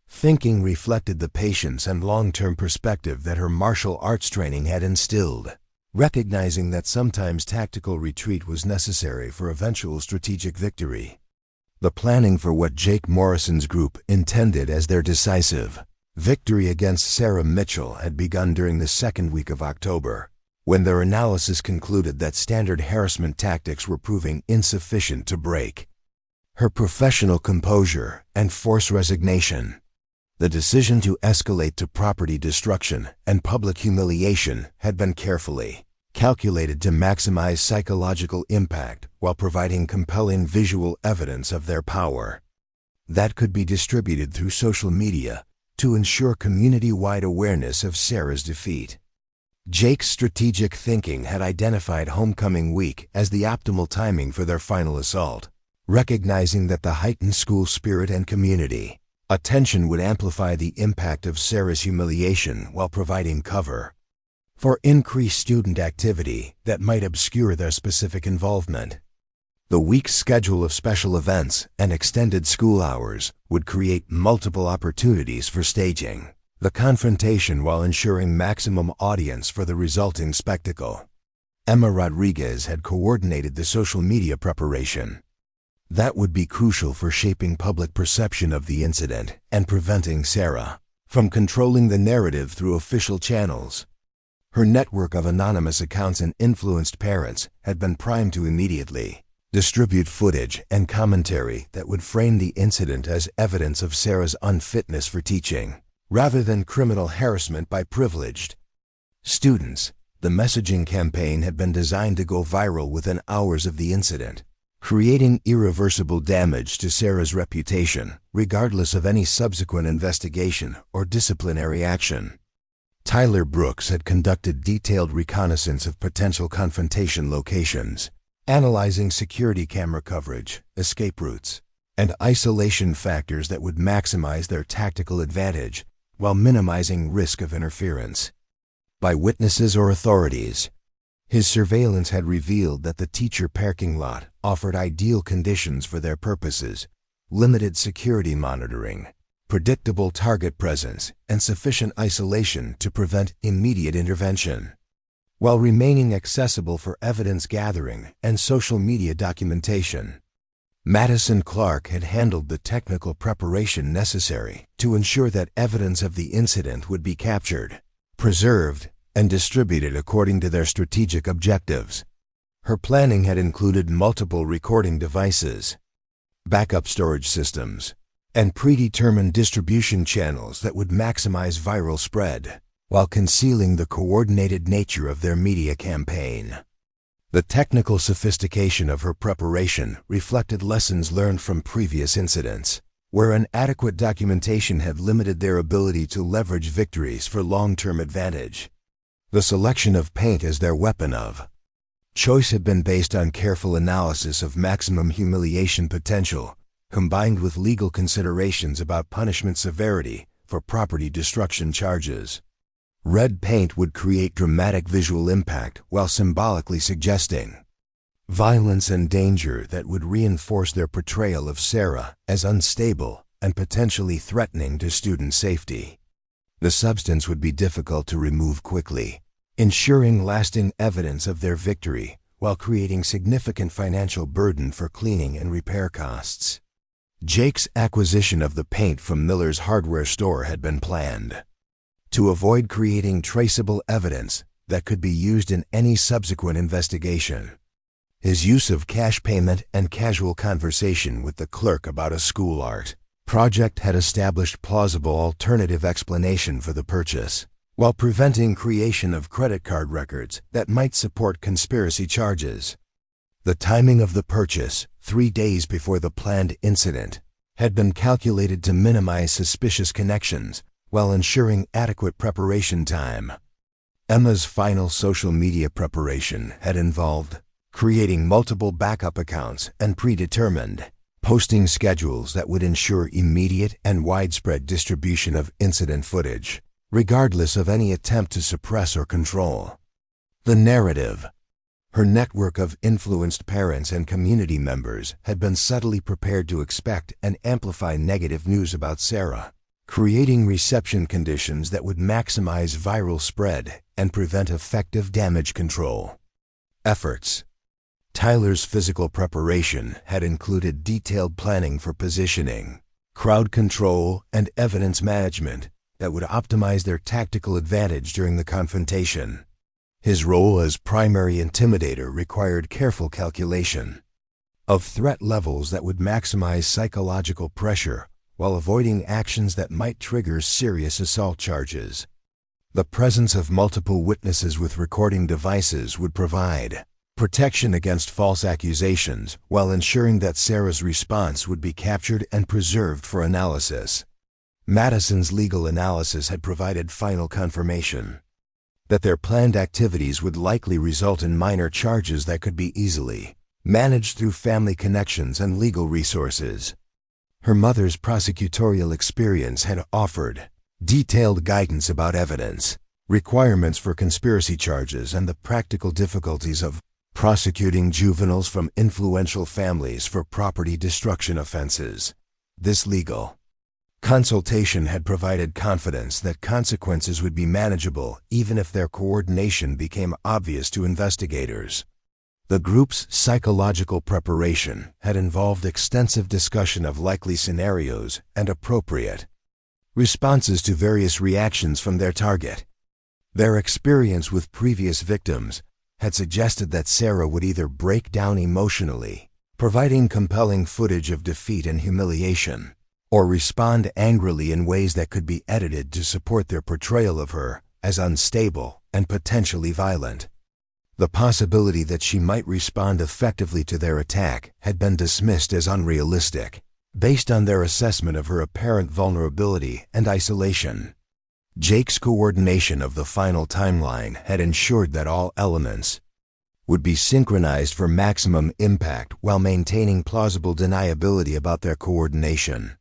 thinking reflected the patience and long-term perspective that her martial arts training had instilled, recognizing that sometimes tactical retreat was necessary for eventual strategic victory. The planning for what Jake Morrison's group intended as their decisive victory against Sarah Mitchell had begun during the second week of October, when their analysis concluded that standard harassment tactics were proving insufficient to break her professional composure and force resignation. The decision to escalate to property destruction and public humiliation had been carefully calculated to maximize psychological impact while providing compelling visual evidence of their power that could be distributed through social media to ensure community-wide awareness of Sarah's defeat. Jake's strategic thinking had identified homecoming week as the optimal timing for their final assault, recognizing that the heightened school spirit and community attention would amplify the impact of Sarah's humiliation while providing cover for increased student activity that might obscure their specific involvement. The week's schedule of special events and extended school hours would create multiple opportunities for staging the confrontation while ensuring maximum audience for the resulting spectacle. Emma Rodriguez had coordinated the social media preparation. That would be crucial for shaping public perception of the incident and preventing Sarah from controlling the narrative through official channels. Her network of anonymous accounts and influenced parents had been primed to immediately distribute footage and commentary that would frame the incident as evidence of Sarah's unfitness for teaching, rather than criminal harassment by privileged students. The messaging campaign had been designed to go viral within hours of the incident, creating irreversible damage to Sarah's reputation, regardless of any subsequent investigation or disciplinary action. Tyler Brooks had conducted detailed reconnaissance of potential confrontation locations, analyzing security camera coverage, escape routes, and isolation factors that would maximize their tactical advantage while minimizing risk of interference by witnesses or authorities. His surveillance had revealed that the teacher parking lot offered ideal conditions for their purposes: limited security monitoring, predictable target presence, and sufficient isolation to prevent immediate intervention, while remaining accessible for evidence gathering and social media documentation. Madison Clark had handled the technical preparation necessary to ensure that evidence of the incident would be captured, preserved, and distributed according to their strategic objectives. Her planning had included multiple recording devices, backup storage systems, and predetermined distribution channels that would maximize viral spread, while concealing the coordinated nature of their media campaign. The technical sophistication of her preparation reflected lessons learned from previous incidents, where inadequate documentation had limited their ability to leverage victories for long-term advantage. The selection of paint as their weapon of choice had been based on careful analysis of maximum humiliation potential, combined with legal considerations about punishment severity for property destruction charges. Red paint would create dramatic visual impact while symbolically suggesting violence and danger that would reinforce their portrayal of Sarah as unstable and potentially threatening to student safety. The substance would be difficult to remove quickly, ensuring lasting evidence of their victory while creating significant financial burden for cleaning and repair costs. Jake's acquisition of the paint from Miller's hardware store had been planned to avoid creating traceable evidence that could be used in any subsequent investigation. His use of cash payment and casual conversation with the clerk about a school art project had established plausible alternative explanation for the purchase, while preventing creation of credit card records that might support conspiracy charges. The timing of the purchase, 3 days before the planned incident, had been calculated to minimize suspicious connections while ensuring adequate preparation time. Emma's final social media preparation had involved creating multiple backup accounts and predetermined posting schedules that would ensure immediate and widespread distribution of incident footage, regardless of any attempt to suppress or control the narrative. Her network of influenced parents and community members had been subtly prepared to expect and amplify negative news about Sarah, creating reception conditions that would maximize viral spread and prevent effective damage control efforts. Tyler's physical preparation had included detailed planning for positioning, crowd control, and evidence management that would optimize their tactical advantage during the confrontation. His role as primary intimidator required careful calculation of threat levels that would maximize psychological pressure while avoiding actions that might trigger serious assault charges. The presence of multiple witnesses with recording devices would provide protection against false accusations while ensuring that Sarah's response would be captured and preserved for analysis. Madison's legal analysis had provided final confirmation that their planned activities would likely result in minor charges that could be easily managed through family connections and legal resources. Her mother's prosecutorial experience had offered detailed guidance about evidence, requirements for conspiracy charges, and the practical difficulties of prosecuting juveniles from influential families for property destruction offenses. This legal consultation had provided confidence that consequences would be manageable even if their coordination became obvious to investigators. The group's psychological preparation had involved extensive discussion of likely scenarios and appropriate responses to various reactions from their target. Their experience with previous victims had suggested that Sarah would either break down emotionally, providing compelling footage of defeat and humiliation, or respond angrily in ways that could be edited to support their portrayal of her as unstable and potentially violent. The possibility that she might respond effectively to their attack had been dismissed as unrealistic, based on their assessment of her apparent vulnerability and isolation. Jake's coordination of the final timeline had ensured that all elements would be synchronized for maximum impact while maintaining plausible deniability about their coordination.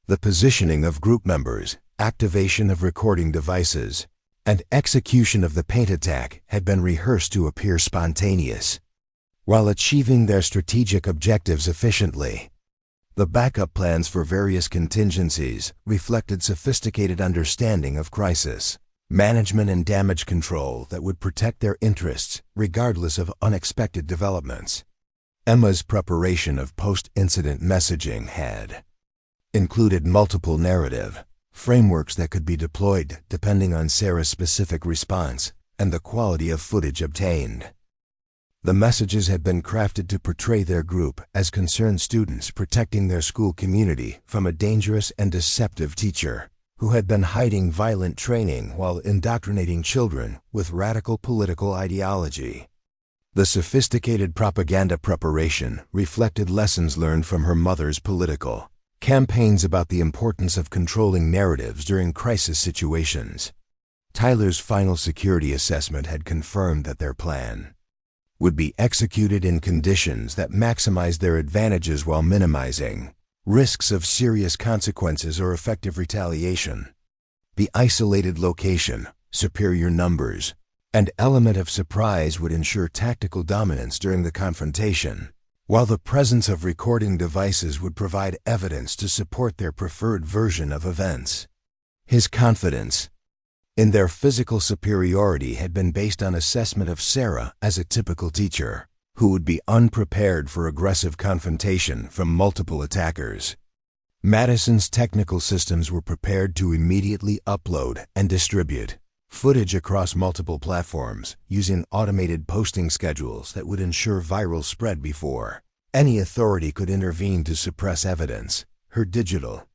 The positioning of group members, activation of recording devices, and execution of the paint attack had been rehearsed to appear spontaneous, while achieving their strategic objectives efficiently. The backup plans for various contingencies reflected sophisticated understanding of crisis management and damage control that would protect their interests regardless of unexpected developments. Emma's preparation of post-incident messaging had included multiple narrative frameworks that could be deployed depending on Sarah's specific response and the quality of footage obtained. The messages had been crafted to portray their group as concerned students protecting their school community from a dangerous and deceptive teacher who had been hiding violent training while indoctrinating children with radical political ideology. The sophisticated propaganda preparation reflected lessons learned from her mother's political campaigns about the importance of controlling narratives during crisis situations. Tyler's final security assessment had confirmed that their plan would be executed in conditions that maximized their advantages while minimizing risks of serious consequences or effective retaliation. The isolated location, superior numbers, and element of surprise would ensure tactical dominance during the confrontation, while the presence of recording devices would provide evidence to support their preferred version of events. His confidence in their physical superiority had been based on assessment of Sarah as a typical teacher who would be unprepared for aggressive confrontation from multiple attackers. Madison's technical systems were prepared to immediately upload and distribute footage across multiple platforms using automated posting schedules that would ensure viral spread before any authority could intervene to suppress evidence. Her digital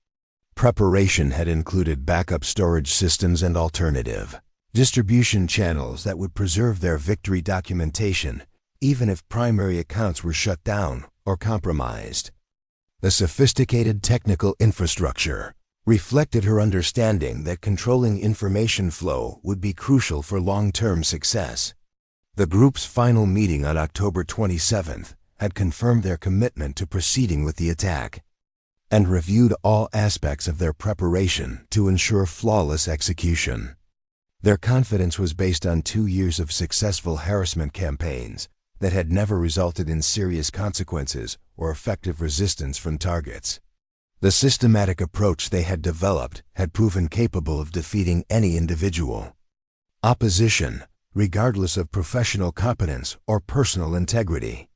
preparation had included backup storage systems and alternative distribution channels that would preserve their victory documentation even if primary accounts were shut down or compromised. The sophisticated technical infrastructure reflected her understanding that controlling information flow would be crucial for long-term success. The group's final meeting on October 27th had confirmed their commitment to proceeding with the attack and reviewed all aspects of their preparation to ensure flawless execution. Their confidence was based on 2 years of successful harassment campaigns that had never resulted in serious consequences or effective resistance from targets. The systematic approach they had developed had proven capable of defeating any individual opposition, regardless of professional competence or personal integrity.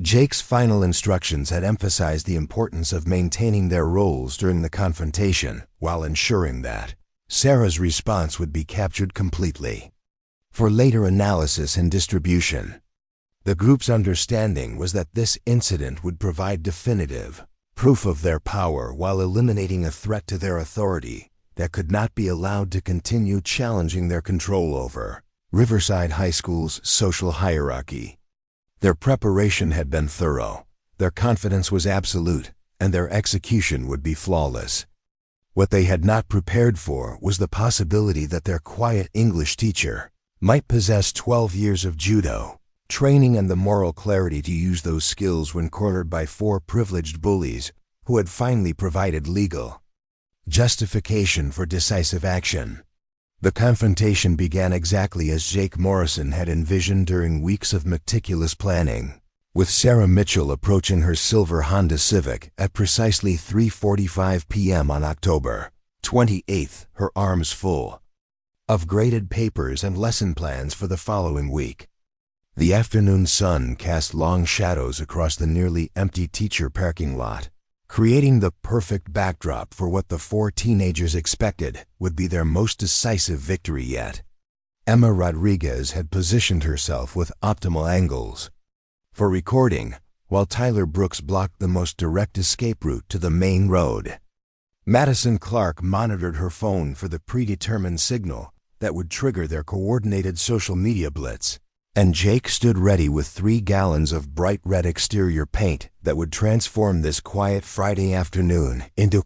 Jake's final instructions had emphasized the importance of maintaining their roles during the confrontation while ensuring that Sarah's response would be captured completely for later analysis and distribution. The group's understanding was that this incident would provide definitive proof of their power while eliminating a threat to their authority that could not be allowed to continue challenging their control over Riverside High School's social hierarchy. Their preparation had been thorough, their confidence was absolute, and their execution would be flawless. What they had not prepared for was the possibility that their quiet English teacher might possess 12 years of JUDO training and the moral clarity to use those skills when cornered by 4 privileged bullies who had finally provided legal justification for decisive action. The confrontation began exactly as Jake Morrison had envisioned during weeks of meticulous planning, with Sarah Mitchell approaching her silver Honda Civic at precisely 3:45 p.m. on October 28th, her arms full of graded papers and lesson plans for the following week. The afternoon sun cast long shadows across the nearly empty teacher parking lot, creating the perfect backdrop for what the four teenagers expected would be their most decisive victory yet. Emma Rodriguez had positioned herself with optimal angles for recording, while Tyler Brooks blocked the most direct escape route to the main road. Madison Clark monitored her phone for the predetermined signal that would trigger their coordinated social media blitz, and Jake stood ready with 3 gallons of bright red exterior paint that would transform this quiet Friday afternoon into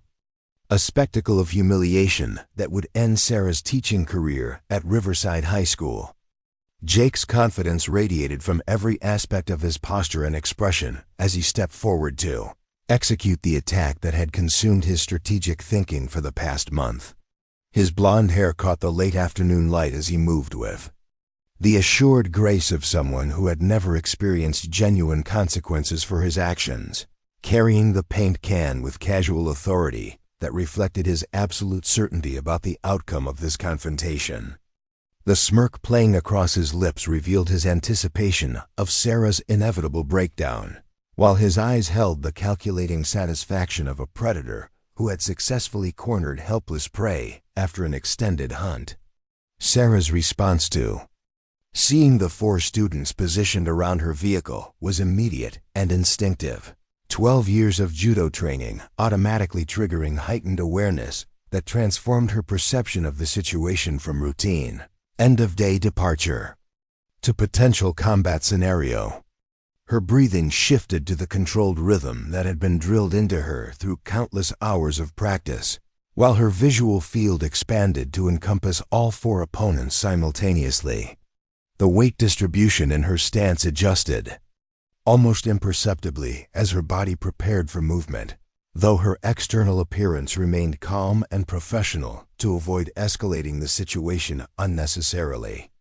a spectacle of humiliation that would end Sarah's teaching career at Riverside High School. Jake's confidence radiated from every aspect of his posture and expression as he stepped forward to execute the attack that had consumed his strategic thinking for the past month. His blonde hair caught the late afternoon light as he moved with the assured grace of someone who had never experienced genuine consequences for his actions, carrying the paint can with casual authority that reflected his absolute certainty about the outcome of this confrontation. The smirk playing across his lips revealed his anticipation of Sarah's inevitable breakdown, while his eyes held the calculating satisfaction of a predator who had successfully cornered helpless prey after an extended hunt. Sarah's response to seeing the 4 students positioned around her vehicle was immediate and instinctive. 12 years of judo training automatically triggering heightened awareness that transformed her perception of the situation from routine, end-of-day departure, to potential combat scenario. Her breathing shifted to the controlled rhythm that had been drilled into her through countless hours of practice, while her visual field expanded to encompass all 4 opponents simultaneously. The weight distribution in her stance adjusted, almost imperceptibly as her body prepared for movement, though her external appearance remained calm and professional to avoid escalating the situation unnecessarily.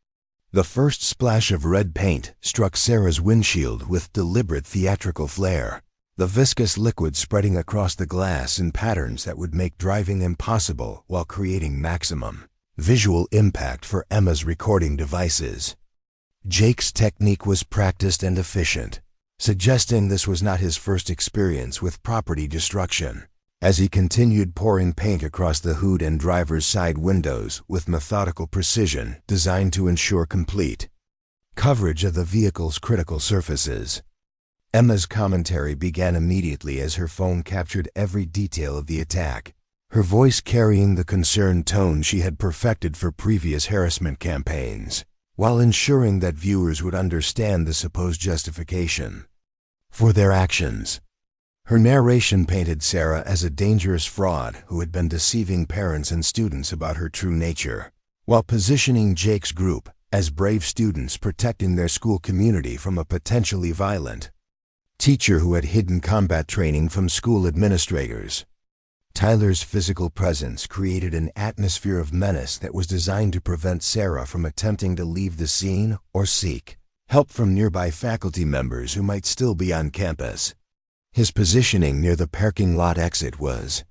The first splash of red paint struck Sarah's windshield with deliberate theatrical flair, the viscous liquid spreading across the glass in patterns that would make driving impossible while creating maximum visual impact for Emma's recording devices. Jake's technique was practiced and efficient, suggesting this was not his first experience with property destruction, as he continued pouring paint across the hood and driver's side windows with methodical precision designed to ensure complete coverage of the vehicle's critical surfaces. Emma's commentary began immediately as her phone captured every detail of the attack, her voice carrying the concerned tone she had perfected for previous harassment campaigns, while ensuring that viewers would understand the supposed justification for their actions. Her narration painted Sarah as a dangerous fraud who had been deceiving parents and students about her true nature, while positioning Jake's group as brave students protecting their school community from a potentially violent teacher who had hidden combat training from school administrators. Tyler's physical presence created an atmosphere of menace that was designed to prevent Sarah from attempting to leave the scene or seek help from nearby faculty members who might still be on campus. His positioning near the parking lot exit was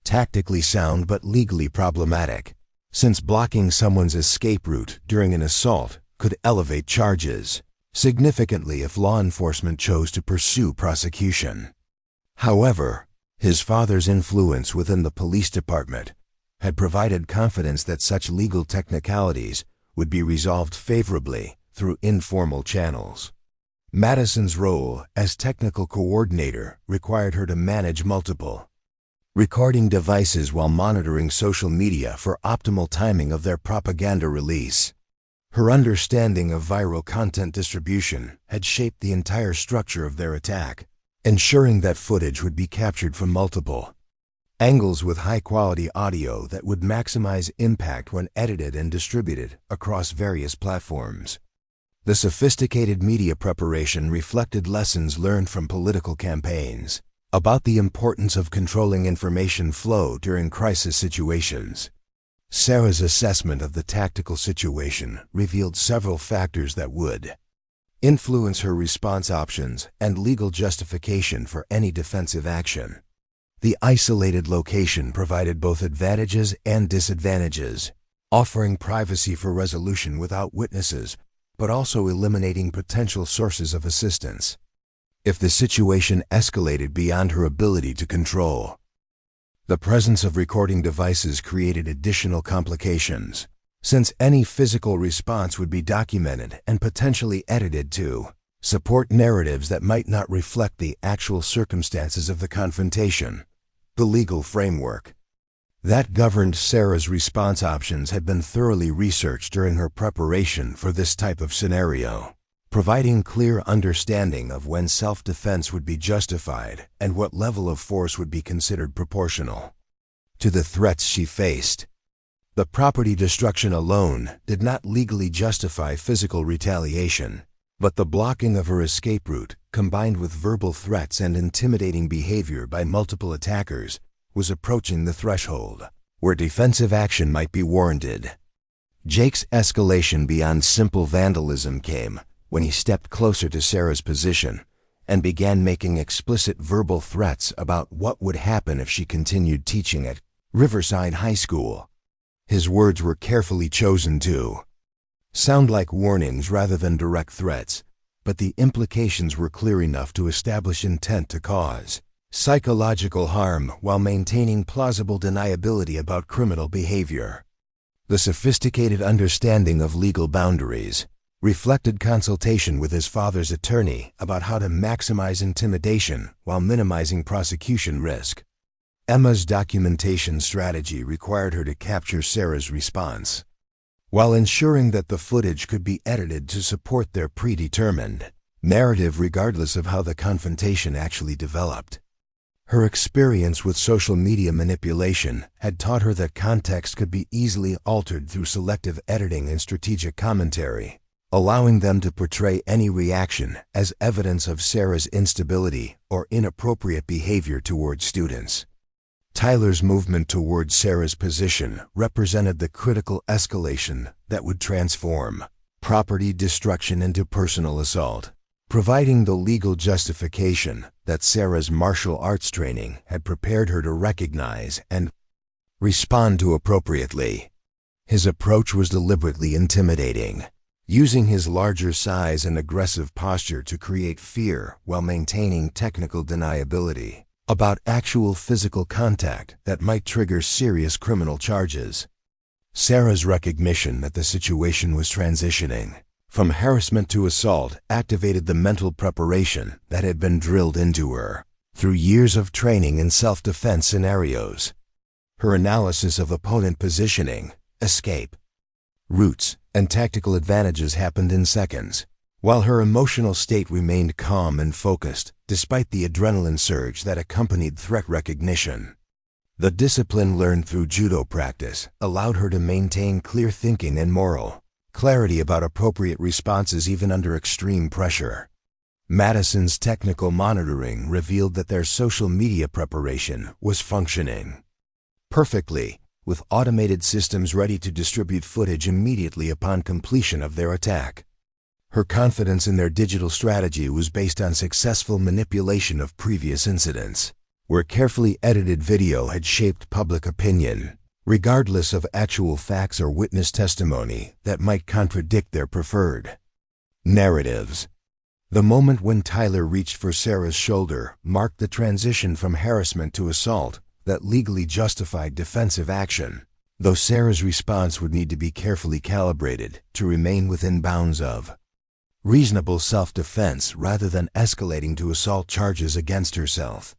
tactically sound but legally problematic, since blocking someone's escape route during an assault could elevate charges significantly if law enforcement chose to pursue prosecution. However, his father's influence within the police department had provided confidence that such legal technicalities would be resolved favorably through informal channels. Madison's role as technical coordinator required her to manage multiple recording devices while monitoring social media for optimal timing of their propaganda release. Her understanding of viral content distribution had shaped the entire structure of their attack, ensuring that footage would be captured from multiple angles with high-quality audio that would maximize impact when edited and distributed across various platforms. The sophisticated media preparation reflected lessons learned from political campaigns about the importance of controlling information flow during crisis situations. Sarah's assessment of the tactical situation revealed several factors that would influence her response options and legal justification for any defensive action. The isolated location provided both advantages and disadvantages, offering privacy for resolution without witnesses, but also eliminating potential sources of assistance if the situation escalated beyond her ability to control. The presence of recording devices created additional complications, since any physical response would be documented and potentially edited to support narratives that might not reflect the actual circumstances of the confrontation. The legal framework that governed Sarah's response options had been thoroughly researched during her preparation for this type of scenario, providing clear understanding of when self-defense would be justified and what level of force would be considered proportional to the threats she faced. The property destruction alone did not legally justify physical retaliation, but the blocking of her escape route, combined with verbal threats and intimidating behavior by multiple attackers, was approaching the threshold where defensive action might be warranted. Jake's escalation beyond simple vandalism came when he stepped closer to Sarah's position and began making explicit verbal threats about what would happen if she continued teaching at Riverside High School. His words were carefully chosen to sound like warnings rather than direct threats, but the implications were clear enough to establish intent to cause psychological harm while maintaining plausible deniability about criminal behavior. The sophisticated understanding of legal boundaries reflected consultation with his father's attorney about how to maximize intimidation while minimizing prosecution risk. Emma's documentation strategy required her to capture Sarah's response, while ensuring that the footage could be edited to support their predetermined narrative regardless of how the confrontation actually developed. Her experience with social media manipulation had taught her that context could be easily altered through selective editing and strategic commentary, allowing them to portray any reaction as evidence of Sarah's instability or inappropriate behavior towards students. Tyler's movement towards Sarah's position represented the critical escalation that would transform property destruction into personal assault, providing the legal justification that Sarah's martial arts training had prepared her to recognize and respond to appropriately. His approach was deliberately intimidating, using his larger size and aggressive posture to create fear while maintaining technical deniability about actual physical contact that might trigger serious criminal charges. Sarah's recognition that the situation was transitioning from harassment to assault activated the mental preparation that had been drilled into her through years of training in self-defense scenarios. Her analysis of opponent positioning, escape routes, and tactical advantages happened in seconds, while her emotional state remained calm and focused despite the adrenaline surge that accompanied threat recognition. The discipline learned through judo practice allowed her to maintain clear thinking and moral clarity about appropriate responses even under extreme pressure. Madison's technical monitoring revealed that their social media preparation was functioning perfectly, with automated systems ready to distribute footage immediately upon completion of their attack. Her confidence in their digital strategy was based on successful manipulation of previous incidents, where carefully edited video had shaped public opinion, regardless of actual facts or witness testimony that might contradict their preferred narratives. The moment when Tyler reached for Sarah's shoulder marked the transition from harassment to assault that legally justified defensive action, though Sarah's response would need to be carefully calibrated to remain within bounds of reasonable self-defense rather than escalating to assault charges against herself.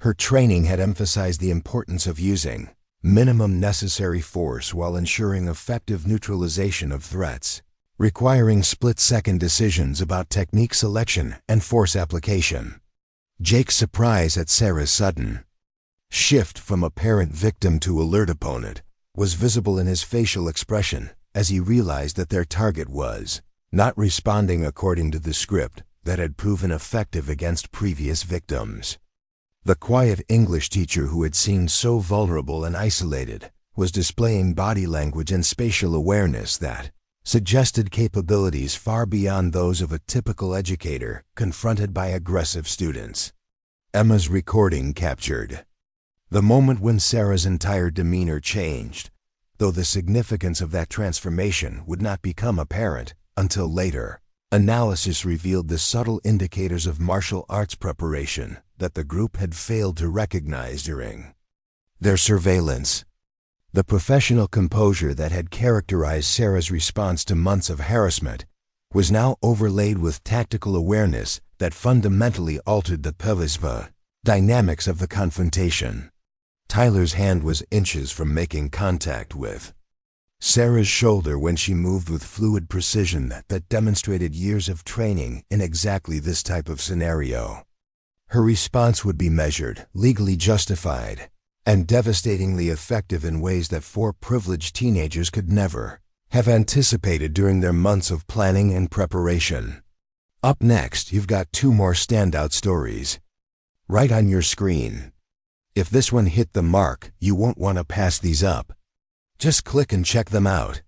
Her training had emphasized the importance of using minimum necessary force while ensuring effective neutralization of threats, requiring split-second decisions about technique selection and force application. Jake's surprise at Sarah's sudden shift from apparent victim to alert opponent was visible in his facial expression as he realized that their target was not responding according to the script that had proven effective against previous victims. The quiet English teacher who had seemed so vulnerable and isolated was displaying body language and spatial awareness that suggested capabilities far beyond those of a typical educator confronted by aggressive students. Emma's recording captured the moment when Sarah's entire demeanor changed, though the significance of that transformation would not become apparent until later. Analysis revealed the subtle indicators of martial arts preparation that the group had failed to recognize during their surveillance. The professional composure that had characterized Sarah's response to months of harassment was now overlaid with tactical awareness that fundamentally altered the pelvisma dynamics of the confrontation. Tyler's hand was inches from making contact with Sarah's shoulder when she moved with fluid precision that demonstrated years of training in exactly this type of scenario. Her response would be measured, legally justified, and devastatingly effective in ways that four privileged teenagers could never have anticipated during their months of planning and preparation. Up next, you've got two more standout stories right on your screen. If this one hit the mark, you won't want to pass these up. Just click and check them out.